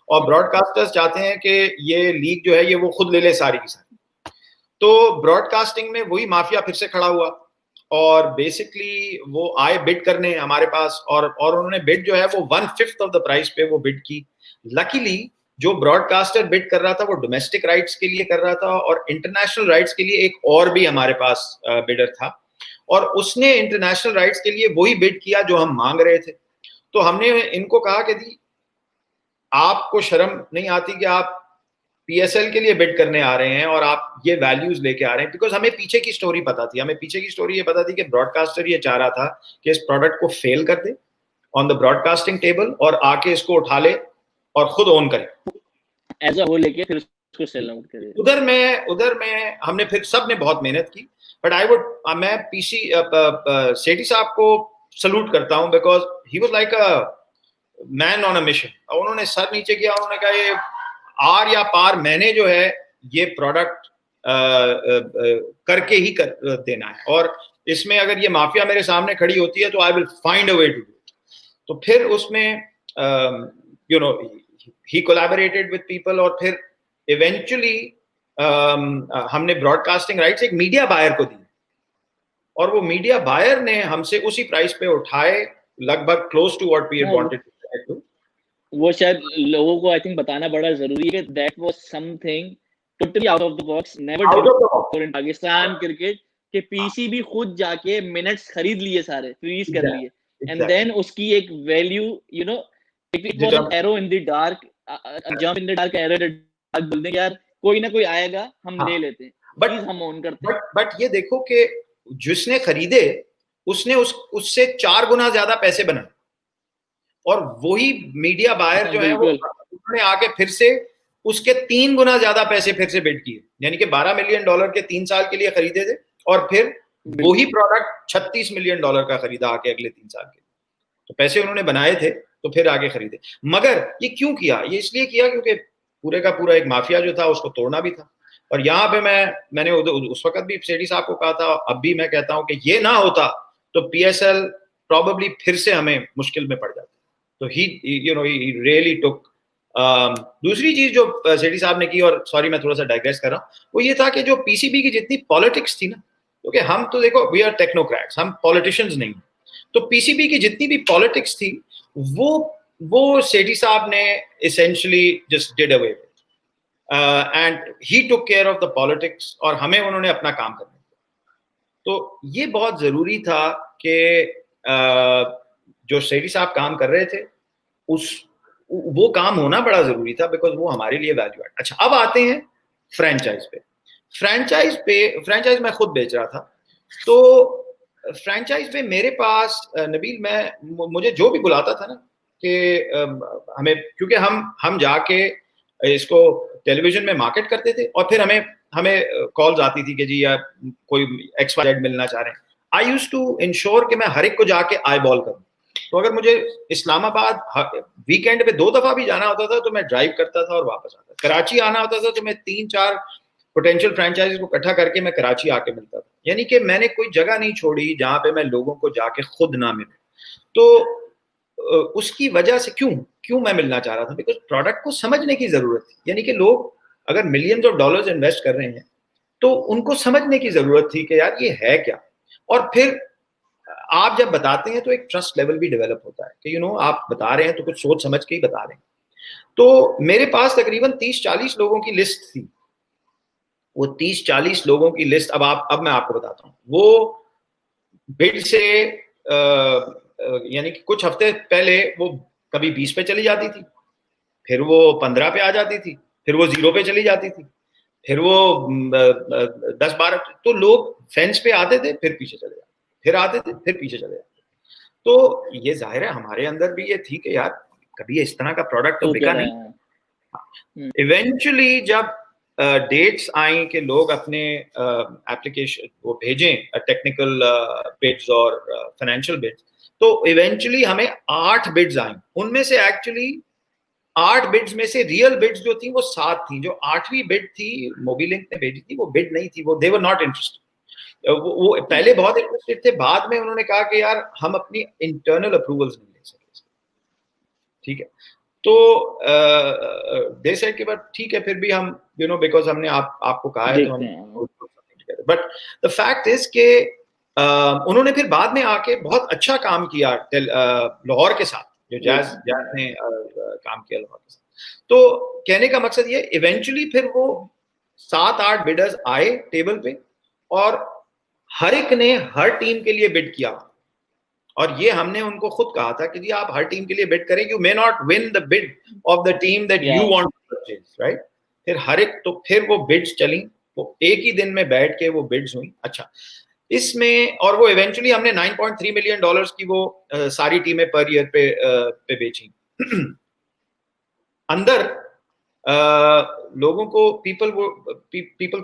और ब्रॉडकास्टर्स चाहते हैं कि ये लीग जो है ये वो खुद ले ले सारी की सारी। तो ब्रॉडकास्टिंग में वही माफिया फिर से खड़ा हुआ, और बेसिकली वो आए बिड करने हमारे पास, और उन्होंने बिड जो है वो 1/5 ऑफ द प्राइस पे वो बिड की। लकीली जो ब्रॉडकास्टर बिड कर रहा था वो डोमेस्टिक राइट्स के लिए कर रहा था, और इंटरनेशनल राइट्स के लिए एक और भी हमारे पास बिडर था, और उसने इंटरनेशनल राइट्स के लिए वही बिड किया जो हम मांग रहे थे। तो हमने इनको कहा कि जी आपको शर्म नहीं आती कि आप PSL के लिए बिड करने आ रहे हैं और आप ये वैल्यूज लेके आ रहे हैं। बिकॉज हमें पीछे की स्टोरी पता थी, ये पता थी कि ब्रॉडकास्टर ये चाह रहा था कि इस प्रोडक्ट को फेल कर दे, ऑन द ब्रॉडकास्टिंग टेबल और आके इसको उठा ले और खुद ओन करे
एज अ होल लेके फिर उसको सेल आउट करे।
उधर में हमने फिर सब ने बहुत मेहनत की, बट मैं पीसी सेठी साहब को सलूट करता हूं because he was like a man on a mission. उन्होंने सर नीचे किया, उन्होंने कहा ये आर या पार मैंने जो है ये प्रोडक्ट करके ही देना है, और इसमें अगर ये माफिया मेरे सामने खड़ी होती है तो I will find a way to do it. तो फिर उसमें you know he collaborated with people, और फिर इवेंचुअली हमने ब्रॉडकास्टिंग राइट्स एक मीडिया बायर को दी, और वो मीडिया बायर ने हमसे उसी प्राइस पे उठाए, लगभग close to what we had wanted to.
वो शायद लोगों को आई थिंक बताना बड़ा जरूरी है, that was something totally out of the box, never done in Pakistan cricket के पीसीबी खुद जाके मिनट्स खरीद लिए, सारे फ्रीज कर लिए, एंड देन उसकी एक value you know it was an arrow in the dark, jump in the dark, arrow in the dark, बोलते हैं यार कोई ना कोई आएगा हम ले लेते हैं, प्लीज हम ऑन करते हैं।
बट ये देखो कि जिसने खरीदे उसने उससे 4 गुना ज्यादा पैसे बनाए, और वही मीडिया बायर जो है वो उन्होंने आके फिर से उसके 3 गुना ज्यादा पैसे फिर से बिड किए, यानी कि $12 मिलियन के 3 साल के लिए खरीदे थे, और फिर वही प्रोडक्ट $36 मिलियन का खरीदा आके अगले 3 साल के। तो पैसे उन्होंने बनाए थे तो फिर आगे खरीदे। मगर ये क्यों किया? ये इसलिए किया क्योंकि पूरे का पूरा एक माफिया जो था उसको तोड़ना भी था। और यहाँ पे मैंने उस वक्त भी सेठी साहब को कहा था, अब भी मैं कहता हूँ कि ये ना होता तो पीएसएल प्रॉबेबली फिर से हमें मुश्किल में पड़ जाती। तो ही रियली टुक। दूसरी चीज जो सेठी साहब ने की, और सॉरी मैं थोड़ा सा डाइग्रेस कर रहा हूँ, वो ये था कि जो पीसीबी की जितनी पॉलिटिक्स थी ना, क्योंकि हम तो देखो वी आर टेक्नोक्रेट्स, हम पॉलिटिशियंस नहीं, तो पीसीबी की जितनी भी पॉलिटिक्स थी वो सेठी साहब ने essentially just did away with, and he took care of the politics, और हमें उन्होंने अपना काम करने दिया। तो ये बहुत जरूरी था कि जो सेठी साहब काम कर रहे थे वो काम होना बड़ा जरूरी था, बिकॉज वो हमारे लिए वैल्यू एड। अच्छा, अब आते हैं फ्रेंचाइज पे। फ्रेंचाइज मैं खुद बेच रहा था, तो फ्रेंचाइज पे मेरे पास नबील मुझे जो भी बुलाता था ना कि हमें, क्योंकि हम जाके इसको टेलीविजन में मार्केट करते थे, और फिर हमें कॉल्स आती थी कि जी यार कोई XYZ मिलना चाह रहे हैं। आई यूज्ड टू इंश्योर कि मैं हर एक को जाके आई बॉल करूं। तो अगर मुझे इस्लामाबाद वीकेंड पे 2 दफा भी जाना होता था तो मैं ड्राइव करता था और वापस आता था। कराची आना होता था तो मैं 3-4 पोटेंशियल फ्रेंचाइज को इकट्ठा करके मैं कराची आके मिलता था। यानी कि मैंने कोई जगह नहीं छोड़ी जहां पे मैं लोगों को जाके खुद ना मिलूं। तो उसकी वजह से क्यों मैं मिलना चाह रहा था, बिकॉज प्रोडक्ट को समझने की जरूरत थी। यानी कि लोग अगर मिलियंस ऑफ डॉलर्स इन्वेस्ट कर रहे हैं तो उनको समझने की जरूरत थी कि यार ये है क्या। और फिर आप जब बताते हैं तो एक ट्रस्ट लेवल भी डेवलप होता है कि आप बता रहे हैं तो कुछ सोच समझ के ही बता रहे हैं। तो मेरे पास तकरीबन 30-40 लोगों की लिस्ट थी। वो 30-40 लोगों की लिस्ट अब मैं आपको बताता हूँ। वो बिड से यानी कि कुछ हफ्ते पहले वो कभी 20 पे चली जाती थी, फिर वो 15 पे आ जाती थी, फिर वो 0 पे चली जाती थी, फिर वो 10-12। तो लोग फेंस पे आते थे, फिर पीछे चले जाते, फिर आते थे, फिर पीछे चले जाते। तो ये जाहिर है हमारे अंदर भी ये थी कि यार कभी इस तरह का प्रोडक्ट तो बिका नहीं। इवेंचुअली जब डेट्स आई कि लोग अपने एप्लीकेशन वो भेजें, टेक्निकल बिड्स और फाइनेंशियल बिड्स, तो इवेंचुअली हमें 8 बिड्स आई। उनमें से एक्चुअली 8 बिड्स में से रियल बिड्स जो थी वो 7 थी। जो 8वीं बिड थी मोबीलिंक ने भेजी थी, वो बिड नहीं थी, वो दे वर नॉट इंटरेस्टेड। वो पहले बहुत इंटरेस्टेड थे, बाद में उन्होंने कहा कि यार हम अपनी इंटरनल अप्रूवल्स नहीं ले सकते। ठीक है, तो दे सेड कि बट ठीक है, फिर भी हम बिकॉज हमने आपको कहा है तो हम। बट द फैक्ट इज कि उन्होंने फिर बाद में आके बहुत अच्छा काम किया लाहौर के साथ, जो जैज ने काम किया लाहौर के साथ। तो कहने का मकसद ये, इवेंचुअली फिर वो 7-8 बिडर्स आए टेबल पे, और हर एक ने हर टीम के लिए बिड किया। और ये हमने उनको खुद कहा था कि जी आप हर टीम के लिए बिड करें, you may not win the bid of the team that you want to purchase, right. फिर हर एक, तो फिर वो बिड्स चली, वो एक ही दिन में बैठ के वो बिड्स हुई। अच्छा, इसमें, और वो इवेंचुअली हमने $9.3 मिलियन की वो सारी टीमें पर ईयर पे बेची। अंदर लोगों को पीपल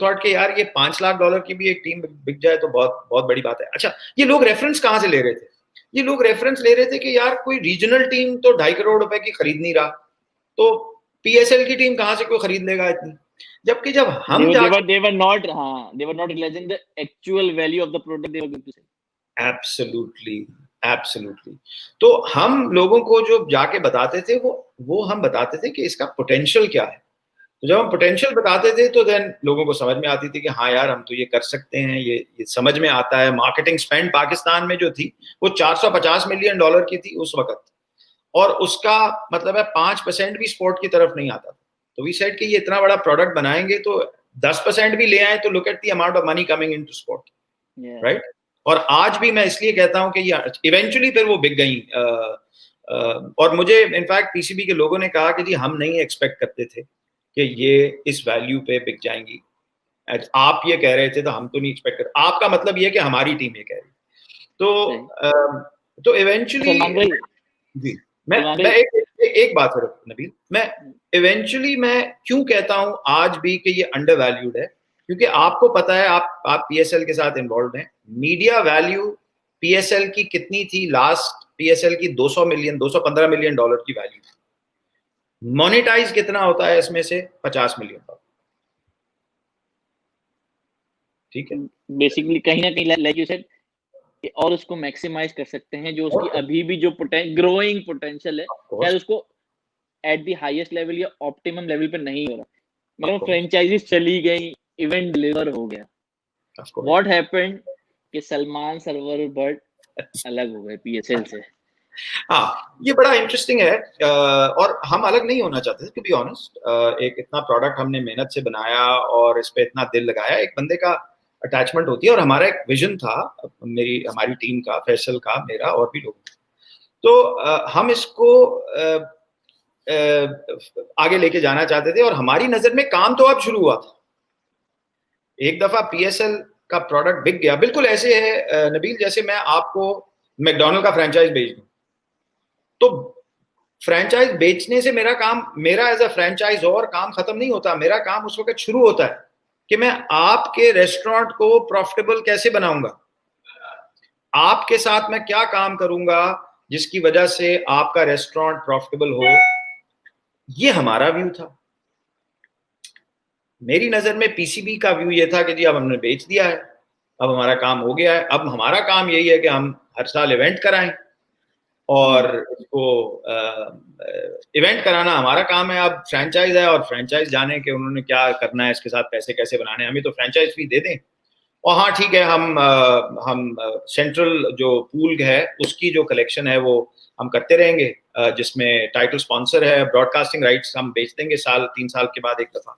थॉट के यार ये $5 लाख की भी एक टीम बिक जाए तो बहुत बहुत बड़ी बात है। अच्छा, ये लोग रेफरेंस कहाँ से ले रहे थे? ये लोग रेफरेंस ले रहे थे कि यार कोई रीजनल टीम तो 2.5 करोड़ रुपए की खरीद नहीं रहा, तो पीएसएल की टीम कहाँ से कोई खरीद लेगा इतनी? जबकि जब हम
they were not realizing the actual value of the product they were going to sell.
Absolutely. तो हम लोगों को जो जाके बताते थे वो हम बताते थे कि इसका पोटेंशियल क्या है। तो जब हम पोटेंशियल बताते थे तो देन लोगों को समझ में आती थी कि हाँ यार हम तो ये कर सकते हैं, ये समझ में आता है। मार्केटिंग स्पेंड पाकिस्तान में जो थी वो $450 मिलियन की थी उस वक्त, और उसका मतलब है 5% भी स्पोर्ट की तरफ नहीं आता था। तो वी सेड कि ये इतना बड़ा प्रोडक्ट बनाएंगे तो 10% भी ले आए तो look at the amount of money coming into sport, right. और आज भी मैं इसलिए कहता हूं कि ये इवेंचुअली फिर वो बिक गई। और मुझे इनफैक्ट पीसीबी के लोगों ने कहा कि जी हम नहीं एक्सपेक्ट करते थे कि ये इस वैल्यू पे बिक जाएंगी, आप ये कह रहे थे तो हम तो नहीं एक्सपेक्ट कर, आपका मतलब ये कि हमारी टीम ये कह रही। तो इवेंचुअली जी मैं एक बात है नबील, मैं इवेंचुअली मैं क्यों कहता हूं आज भी कि ये अंडर वैल्यूड है, क्योंकि आपको पता है आप पीएसएल के साथ इन्वॉल्व हैं। मीडिया वैल्यू पीएसएल की कितनी थी? लास्ट पीएसएल की 215 मिलियन की वैल्यू थी। मोनेटाइज कितना होता है इसमें से? $50 मिलियन। ठीक है,
बेसिकली कहीं ना कहीं लाइक यू सेड और उसको मैक्सिमाइज कर सकते हैं, जो उसकी अभी भी जो ग्रोइंग पोटेंशियल है, शायद उसको एट द हाईएस्ट लेवल या ऑप्टिमम लेवल पे नहीं हो रहा, मगर फ्रेंचाइजीज चली गई, इवेंट डिलीवर हो गया। व्हाट हैपेंड कि सलमान सरवर बट अलग हो गए पीएसएल से।
हाँ, ये बड़ा इंटरेस्टिंग है, और हम अलग नहीं होना चाहते थे टू बी ऑनेस्ट। एक इतना प्रोडक्ट हमने मेहनत से बनाया और इस पे इतना दिल लगाया, एक बंदे का अटैचमेंट होती है, और हमारा एक विजन था हमारी टीम का, फैसल का, मेरा और भी लोग। तो हम इसको आगे लेके जाना चाहते थे, और हमारी नजर में काम तो अब शुरू हुआ था। एक दफा पीएसएल का प्रोडक्ट बिक गया, बिल्कुल ऐसे है नबील जैसे मैं आपको मैकडॉनल्ड का फ्रेंचाइज बेच दूं, तो फ्रेंचाइज बेचने से मेरा एज अ फ्रेंचाइज और काम खत्म नहीं होता। मेरा काम उस वक्त शुरू होता है कि मैं आपके रेस्टोरेंट को प्रॉफिटेबल कैसे बनाऊंगा, आपके साथ मैं क्या काम करूंगा जिसकी वजह से आपका रेस्टोरेंट प्रॉफिटेबल हो। ये हमारा व्यू था। मेरी नजर में पीसीबी का व्यू ये था कि जी अब हमने बेच दिया है, अब हमारा काम हो गया है, अब हमारा काम यही है कि हम हर साल इवेंट कराएं, और इसको इवेंट कराना हमारा काम है। अब फ्रेंचाइज है, और फ्रेंचाइज जाने के उन्होंने क्या करना है, इसके साथ पैसे कैसे बनाने, हमें तो फ्रेंचाइज फी दे दें। और हाँ ठीक है, हम सेंट्रल जो पूल है उसकी जो कलेक्शन है वो हम करते रहेंगे, जिसमें टाइटल स्पॉन्सर है, ब्रॉडकास्टिंग राइट्स हम बेच देंगे 3 साल के बाद एक दफा।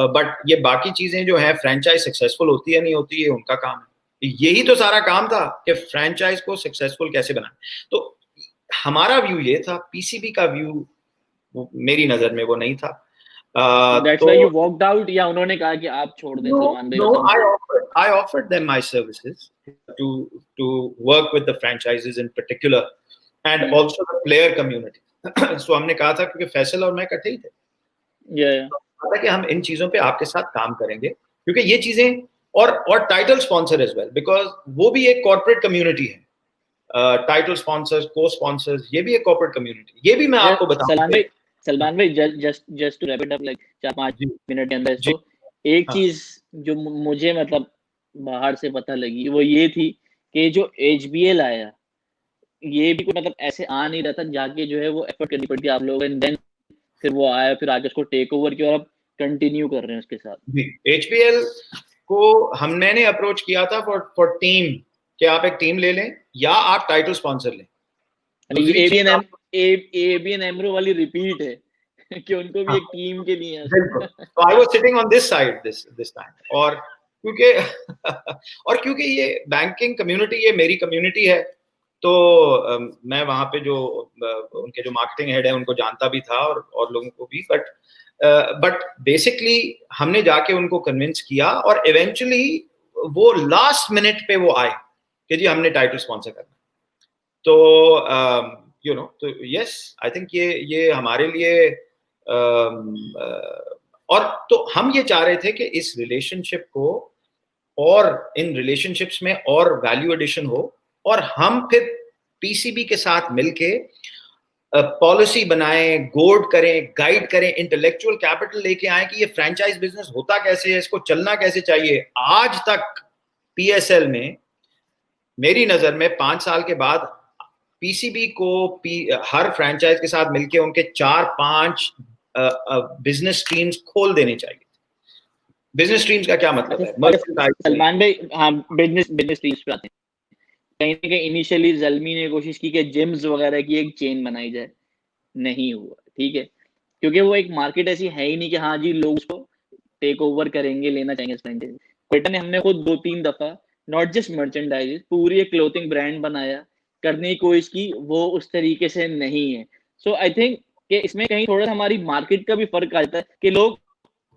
बट ये बाकी चीजें जो है, फ्रेंचाइज सक्सेसफुल होती है नहीं होती है उनका काम है। यही तो सारा काम था कि फ्रेंचाइज को सक्सेसफुल कैसे बनाए। तो हमारा व्यू ये था, पीसीबी का व्यू मेरी नजर में वो नहीं था।
That's why you walked out, या उन्होंने कहा कि आप छोड़ दें सलमान भाई?
No, I offered them my services to work with the franchises in particular and also the player community. So हमने कहा था, क्योंकि फैसल और मैं इकट्ठे ही थे, तो कि हम इन चीजों पे आपके साथ काम करेंगे, क्योंकि ये चीजें और title sponsor as well, because वो भी एक कॉर्पोरेट कम्युनिटी है। टाइटल स्पॉन्सर्स, को स्पॉन्सर्स, ये भी एक कॉर्पोरेट कम्युनिटी, ये भी मैं आपको बताऊंगा।
सलमान भाई just to wrap it up, like 4-5 minute के अंदर, तो एक चीज जो मुझे मतलब बाहर से पता लगी वो ये थी कि जो एचबीएल आया, ये भी कोई मतलब ऐसे आ नहीं रहा था, जाके जो है वो एफर्ट करनी पड़ती आप लोगों ने, देन फिर वो आया, फिर आगे उसको टेक ओवर किया और अब कंटिन्यू कर रहे हैं उसके साथ।
एचबीएल को मैंने अप्रोच किया था फॉर टीम, कि आप एक टीम ले लें या आप टाइटल स्पॉन्सर लें।
एबीएन एमरो वाली रिपीट है कि उनको भी एक टीम के लिए।
तो I was sitting on this side this time, और क्योंकि ये बैंकिंग कम्युनिटी, ये मेरी कम्युनिटी है, तो मैं वहां पे जो उनके जो मार्केटिंग हेड है उनको जानता भी था, और लोगों को भी, बट बेसिकली हमने जाके उनको कन्विंस किया, और इवेंचुअली वो लास्ट मिनट पे वो आए कि जी हमने टाइटल स्पॉन्सर करना। तो यू नो, तो यस, आई थिंक ये हमारे लिए और तो हम ये चाह रहे थे कि इस रिलेशनशिप को और इन रिलेशनशिप्स में और वैल्यू एडिशन हो, और हम फिर पीसीबी के साथ मिलके पॉलिसी बनाएं, गोड करें, गाइड करें, इंटेलेक्चुअल कैपिटल लेके आए कि ये फ्रेंचाइज बिजनेस होता कैसे है, इसको चलना कैसे चाहिए। आज तक पीएसएल में मेरी नजर में 5 साल के बाद पीसीबी को हर फ्रेंचाइज के साथ मिलके उनके 4-5 बिजनेस स्ट्रीम्स खोल देने चाहिए। बिजनेस स्ट्रीम्स का क्या मतलब है?
सलमान भाई, हाँ, बिजनेस स्ट्रीम्स पे आते हैं। कहीं ना कहीं इनिशियली ज़ल्मी ने कोशिश की कि जिम्स वगैरह की एक चेन बनाई जाए, नहीं हुआ, ठीक है, क्योंकि वो एक मार्केट ऐसी है ही नहीं कि हाँ जी लोग उसको टेक ओवर करेंगे, लेना चाहेंगे फ्रेंचाइजी। क्वेटा ने हमने खुद 2-3 दफा नॉट जस्ट मर्चेंडाइज, पूरी एक क्लोथिंग ब्रांड बनाया, करने की कोशिश की, वो उस तरीके से नहीं है। सो आई थिंक कि इसमें कहीं थोड़ा हमारी मार्केट का भी फर्क आता है कि लोग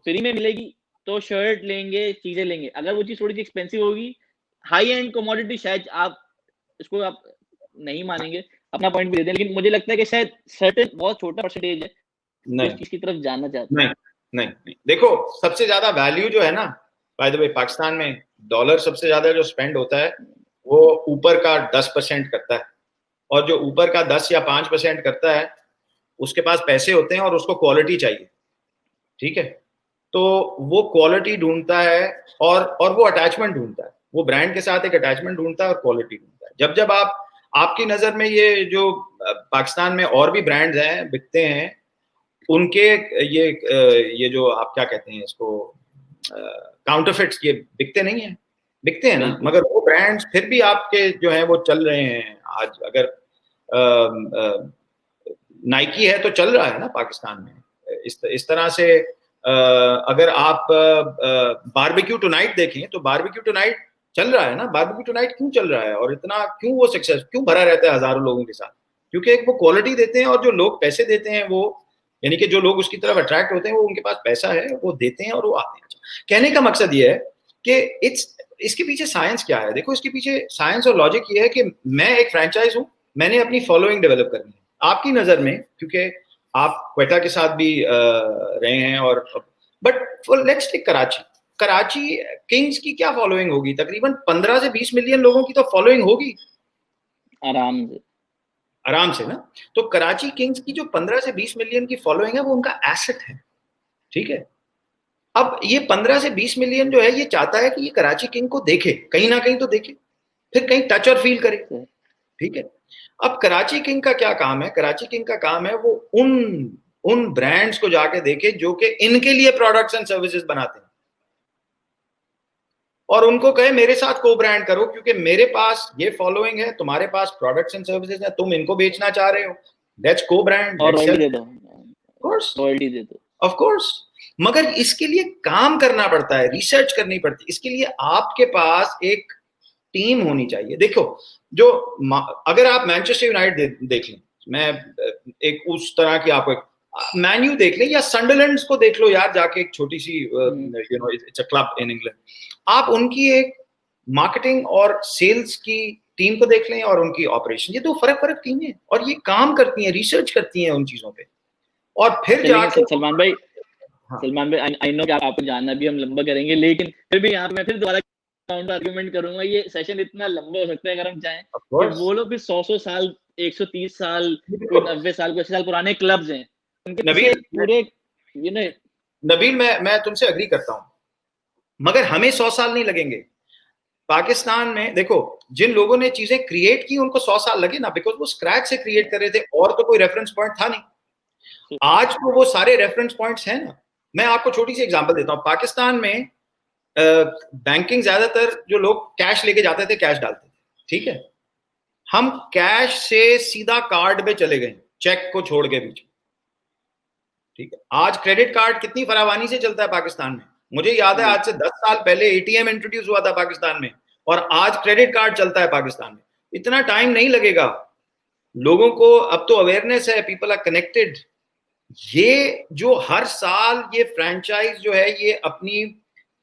फ्री में मिलेगी तो शर्ट लेंगे, चीजें लेंगे। अगर वो चीज थोड़ी सी एक्सपेंसिव होगी, हाई एंड कमोडिटी, शायद आप इसको आप नहीं मानेंगे, अपना पॉइंट भी दे दें, लेकिन मुझे लगता है कि शायद सर्टेन बहुत छोटा परसेंटेज है
नहीं,
इस चीज की तरफ जाना चाहते हैं।
नहीं, देखो, सबसे ज्यादा वैल्यू जो है ना, बाय द वे, पाकिस्तान में डॉलर सबसे ज्यादा जो स्पेंड होता है वो ऊपर का 10% करता है, और जो ऊपर का 10 या 5% करता है उसके पास पैसे होते हैं और उसको क्वालिटी चाहिए, ठीक है। तो वो क्वालिटी ढूंढता है और वो अटैचमेंट ढूंढता है, वो ब्रांड के साथ एक अटैचमेंट ढूंढता है और क्वालिटी ढूंढता है। जब आपकी नजर में ये जो पाकिस्तान में और भी ब्रांड्स हैं बिकते हैं, उनके ये जो आप क्या कहते हैं इसको, काउंटरफिट्स, ये बिकते नहीं है, बिकते हैं ना, मगर वो ब्रांड्स फिर भी आपके जो हैं वो चल रहे हैं। आज अगर नाइकी है तो चल रहा है ना पाकिस्तान में। इस तरह से अगर आप बारबेक्यू टुनाइट देखें तो बारबेक्यू टुनाइट चल रहा है ना। बारबेक्यू टुनाइट क्यों चल रहा है और इतना क्यों वो सक्सेस क्यों भरा रहता है हजारों लोगों के साथ? क्योंकि एक वो क्वालिटी देते हैं, और जो लोग पैसे देते हैं वो, यानी कि जो लोग उसकी तरफ अट्रैक्ट होते हैं वो उनके पास पैसा है, वो देते हैं और वो आते हैं। कहने का मकसद ये है कि इसके पीछे साइंस क्या है। देखो, इसके पीछे साइंस और लॉजिक ये है कि मैं एक फ्रेंचाइज हूँ, मैंने अपनी फॉलोइंग डेवलप करनी है। आपकी नजर में, क्योंकि आप क्वेटा के साथ भी रहे हैं, और but let's take Karachi Kings की क्या फॉलोइंग होगी? तकरीबन 15 से 20 मिलियन लोगों की तो फॉलोइंग होगी आराम से ना। तो कराची किंग्स की जो 15 से 20 मिलियन की फॉलोइंग है वो उनका एसेट है, ठीक है। अब ये 15 से 20 मिलियन जो है ये चाहता है कि ये कराची किंग को देखे, कहीं ना कहीं तो देखे, फिर कहीं टच और फील करे, ठीक है। अब कराची किंग का क्या काम है? कराची किंग का काम है वो उन ब्रांड्स को जाके देखे जो कि इनके लिए प्रोडक्ट्स एंड सर्विसेज बनाते हैं, और उनको कहे मेरे साथ को ब्रांड करो, क्योंकि मेरे पास ये फॉलोइंग है, तुम्हारे पास प्रोडक्ट्स एंड सर्विसेज है, तुम इनको बेचना चाह रहे हो, लेट्स को ब्रांड,
और रॉयल्टी दे दो,
रॉयल्टी दे दो, ऑफ कोर्स। मगर इसके लिए काम करना पड़ता है, रिसर्च करनी पड़ती है, इसके लिए आपके पास एक टीम होनी चाहिए। देखो, जो अगर आप मैनचेस्टर यूनाइटेड देख लें, मैं एक उस तरह की आपको मैन्यू देख लें, या सनडरलैंड को देख लो यार जाके, एक छोटी सी you know it's a club in England, आप उनकी एक मार्केटिंग और सेल्स की टीम को देख लें और उनकी ऑपरेशन, ये दो फर्क टीमें हैं, और ये काम करती हैं, रिसर्च करती हैं उन चीजों पे, और फिर जाके
सलमान भाई, आई नो कि आपको जानना भी हम लंबा करेंगे, लेकिन फिर भी यहाँ पे मैं फिर दोबारा काउंटर आर्गुमेंट करूंगा। ये सेशन इतना लंबा हो सकता है अगर हम चाहें कि वो लोग भी 100 साल, 130 साल, कोई 90 साल, कोई 80 साल पुराने क्लब्स हैं, उनके पीछे पूरे
नबील, मैं तुमसे अग्री करता हूं, मगर हमें 100 साल नहीं लगेंगे। पाकिस्तान में देखो, जिन लोगों ने चीजें क्रिएट की उनको 100 साल लगे ना, बिकॉज वो स्क्रैच से क्रिएट कर रहे थे, और तो कोई रेफरेंस पॉइंट था नहीं। आज तो वो सारे रेफरेंस पॉइंट्स हैं ना। मैं आपको छोटी सी एग्जांपल देता हूं। पाकिस्तान में बैंकिंग, ज्यादातर जो लोग कैश लेके जाते थे, कैश डालते थे, ठीक है। हम कैश से सीधा कार्ड पे चले गए, चेक को छोड़ के बीच, ठीक है। आज क्रेडिट कार्ड कितनी फरावानी से चलता है पाकिस्तान में। मुझे याद है आज से 10 साल पहले एटीएम इंट्रोड्यूस हुआ था पाकिस्तान में, और आज क्रेडिट कार्ड चलता है पाकिस्तान में। इतना टाइम नहीं लगेगा, लोगों को अब तो अवेयरनेस है, पीपल आर कनेक्टेड। ये जो हर साल ये फ्रेंचाइज जो है ये अपनी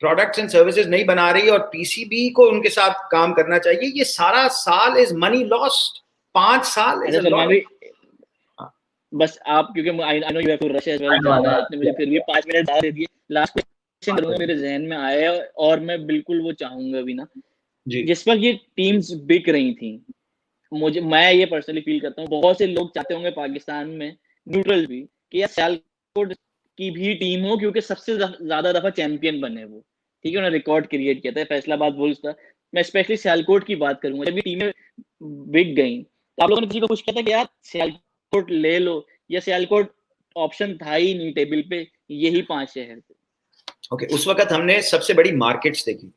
प्रोडक्ट्स एंड सर्विसेज नहीं बना रही और पीसीबी को उनके साथ काम करना चाहिए, ये सारा साल इज मनी लॉस्ट, 5 साल इज अ लॉट।
बस आप, क्योंकि I know you have to rush as well, जाना है आपने मुझे फिर भी 5 मिनट ज़्यादा दे दिए। लास्ट क्वेश्चन करूंगा, मेरे जहन में आया है और मैं बिल्कुल वो चाहूंगा भी ना, जिस वक्त ये टीम्स बिक रही थी, मैं ये पर्सनली फील करता हूँ, बहुत से लोग चाहते होंगे पाकिस्तान में, न्यूट्रल भी, कि यार सियालकोट की भी टीम हो, क्योंकि सबसे ज्यादा दफा चैंपियन बने वो, ठीक है, उन्होंने रिकॉर्ड क्रिएट किया था, फैसलाबाद बुल्स था। मैं स्पेशली सियालकोट की बात करूंगा, जब ये टीमें बिक गई तो आप लोगों ने किसी को कुछ किया था कि यार सियालकोट ले लो, या सियालकोट ऑप्शन था ही नहीं टेबल पे, यही 5 शहर थे?
ओके, उस वक्त हमने सबसे बड़ी मार्केट्स देखी,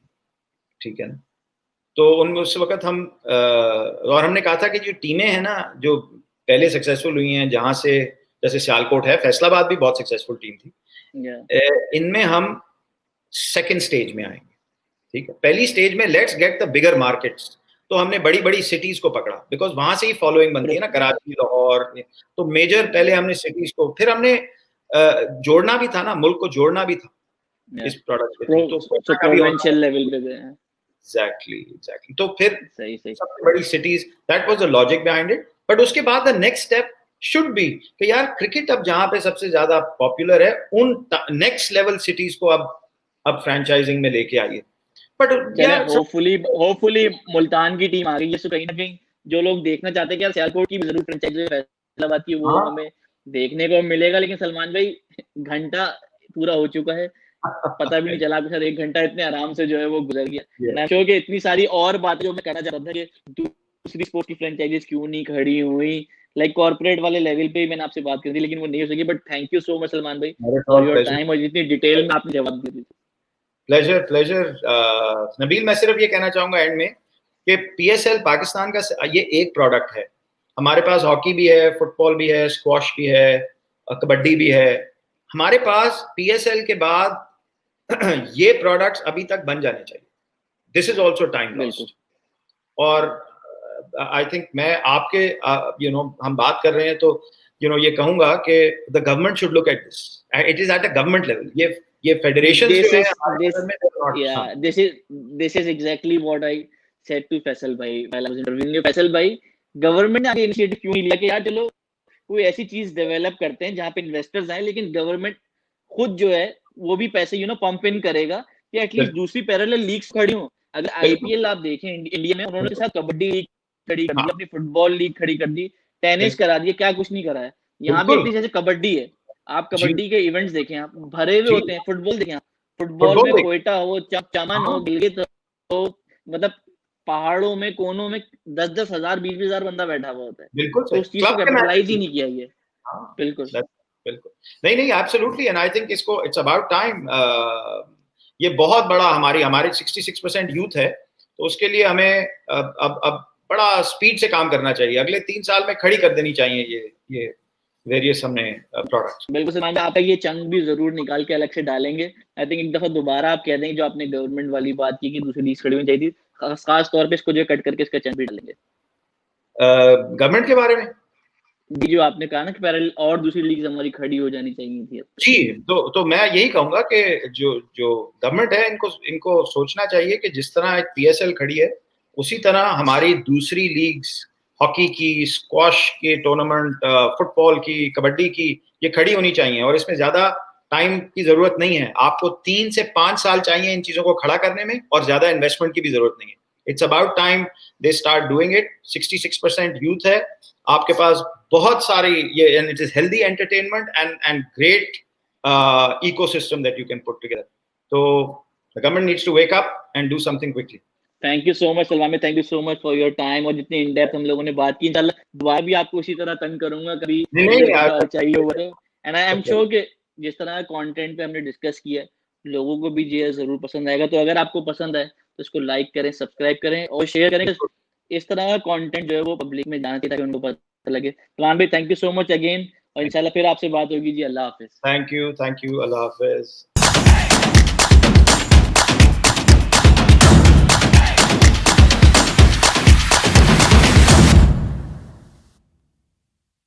ठीक है ना, तो उस वक्त हम और हमने कहा था कि जो टीमें हैं ना जो पहले सक्सेसफुल हुई हैं, जहां से जैसे सियालकोट है, फैसलाबाद भी बहुत सक्सेसफुल टीम थी, इनमें हम सेकंड स्टेज में आएंगे, ठीक है। पहली स्टेज में let's get the bigger markets, तो हमने बड़ी बड़ी सिटीज को पकड़ा, बिकॉज वहां से ही फॉलोइंग बनती है ना, कराची, लाहौर, तो मेजर पहले हमने सिटीज को, फिर हमने जोड़ना भी था ना, मुल्क को जोड़ना भी था इस प्रोडक्ट पे,
तो प्रोविंशियल लेवल पे गए हैं।
एग्जैक्टली तो फिर
सही
सबसे बड़ी cities, that was the logic behind it. But उसके बाद the next step should be कि यार क्रिकेट अब जहां पे सबसे ज्यादा पॉपुलर है, उन नेक्स्ट लेवल सिटीज को अब फ्रेंचाइजिंग में लेके आइए। बट
होपफुली मुल्तान की टीम आ गई है, तो कहीं ना कहीं जो लोग देखना चाहते हैं कि यार सियालकोट की जरूर फ्रेंचाइजी फैसलाबाद की, वो हमें देखने को मिलेगा। लेकिन सलमान भाई, घंटा पूरा हो चुका है, पता भी नहीं चला, आपके साथ 1 घंटा इतने आराम से जो है वो गुजर गया। मैं श्योर कि इतनी सारी और बातें जो मैं कहना चाहता था कि दूसरी स्पोर्ट्स की फ्रेंचाइजीज क्यों नहीं खड़ी हुई, लाइक कॉर्पोरेट वाले लेवल पे मैंने आपसे बात की थी, लेकिन वो नहीं हो सकी। But thank you so much Salman भाई फॉर योर टाइम, और जितनी डिटेल में आपने जवाब दिए।
प्लेजर नबील, मैं सिर्फ ये कहना चाहूंगा एंड में कि पीएसएल पाकिस्तान का ये एक प्रोडक्ट है, हमारे पास हॉकी भी है, फुटबॉल भी है, स्क्वॉश भी है, कबड्डी भी है। हमारे पास पीएसएल के बाद ये प्रोडक्ट्स अभी तक बन जाने चाहिए। This is also time lost. और आई थिंक मैं आपके हम बात कर रहे हैं तो ये कहूंगा कि the government should look at this, it is at a government level. ये federation
this is exactly what I said to Faisal भाई while I was interviewing you. Faisal भाई, गवर्नमेंट ने आगे इनिशिएटिव क्यों नहीं लिया कि यार चलो कोई ऐसी चीज डेवलप करते हैं जहां पे इन्वेस्टर्स आए, लेकिन गवर्नमेंट खुद जो है वो भी पैसे पंप इन करेगा कि एटलीस्ट दूसरी पैरेलल लीग्स खड़ी हो। अगर आईपीएल आप देखें इंडिया में, उन्होंने साथ कबड्डी लीग खड़ी कर दी, अपनी फुटबॉल लीग खड़ी कर दी, टेनिस करा दिया, क्या कुछ नहीं करा है। यहाँ भी जैसे कबड्डी है, आप कबड्डी के इवेंट्स देखें, आप भरे हुए होते हैं। फुटबॉल देखें, फुटबॉल में कोयटा हो, चमन हो, गिलगित हो, मतलब पहाड़ों में कोनों में 10-10 हजार 20-20 हजार बंदा बैठा हुआ होता है।
बिल्कुल,
तो उस चीज को कैपिटलाइज ही नहीं किया ये। बिल्कुल
नहीं एब्सोल्युटली, एंड आई थिंक इसको इट्स अबाउट टाइम। ये बहुत बड़ा हमारे 66% यूथ है, तो उसके लिए हमें अब बड़ा स्पीड से काम करना चाहिए। अगले 3 साल में खड़ी कर देनी चाहिए ये वेरियस हमने प्रोडक्ट्स।
बिल्कुल सर, आप ये चंक भी जरूर निकाल के अलग से डालेंगे। आई थिंक एक दफा दोबारा आप कह देंगे जो आपने गवर्नमेंट वाली बात की कि दूसरी लीग खड़ी होनी चाहिए थी, खास तौर पे इसको जो कट करके इसका चंक भी डालेंगे।
गवर्नमेंट के बारे में
जो आपने कहा ना कि पैरेलल और दूसरी लीग हमारी खड़ी हो जानी चाहिए थी
जी, तो मैं यही कहूंगा कि जो गवर्नमेंट है, इनको सोचना चाहिए कि जिस तरह एक पीएसएल खड़ी है, उसी तरह हमारी दूसरी लीग्स, हॉकी की, स्क्वॉश के टूर्नामेंट, फुटबॉल की, कबड्डी की, ये खड़ी होनी चाहिए। और इसमें ज्यादा टाइम की जरूरत नहीं है, आपको 3 से 5 साल चाहिए इन चीजों को खड़ा करने में, और ज्यादा इन्वेस्टमेंट की भी जरूरत नहीं है। It's about time they start doing it. 66% youth है आपके पास, बहुत सारी ये, and it is healthy entertainment and great ecosystem that you can put together. तो the government needs to wake up and do something quickly.
Thank you so much Salman, thank you so much for your time, और जितनी इन डेप्थ हम लोगों ने बात की, इंशाल्लाह दोबारा भी आपको उसी तरह तंग करूंगा कभी चाहिए होगा। एंड आई एम श्योर कि जिस तरह कंटेंट पे हमने डिस्कस किया है, लोगों को भी ये जरूर पसंद आएगा। तो अगर आपको पसंद आए तो इसको लाइक करें, सब्सक्राइब करें और शेयर करें। इस तरह का कंटेंट जो है वो पब्लिक में जाना चाहिए ताकि उनको पता लगे। सलमान भाई, thank you so much again, और इंशाल्लाह फिर आपसे बात होगी जी। अल्लाह हाफिज।
Thank you, Allah Hafiz.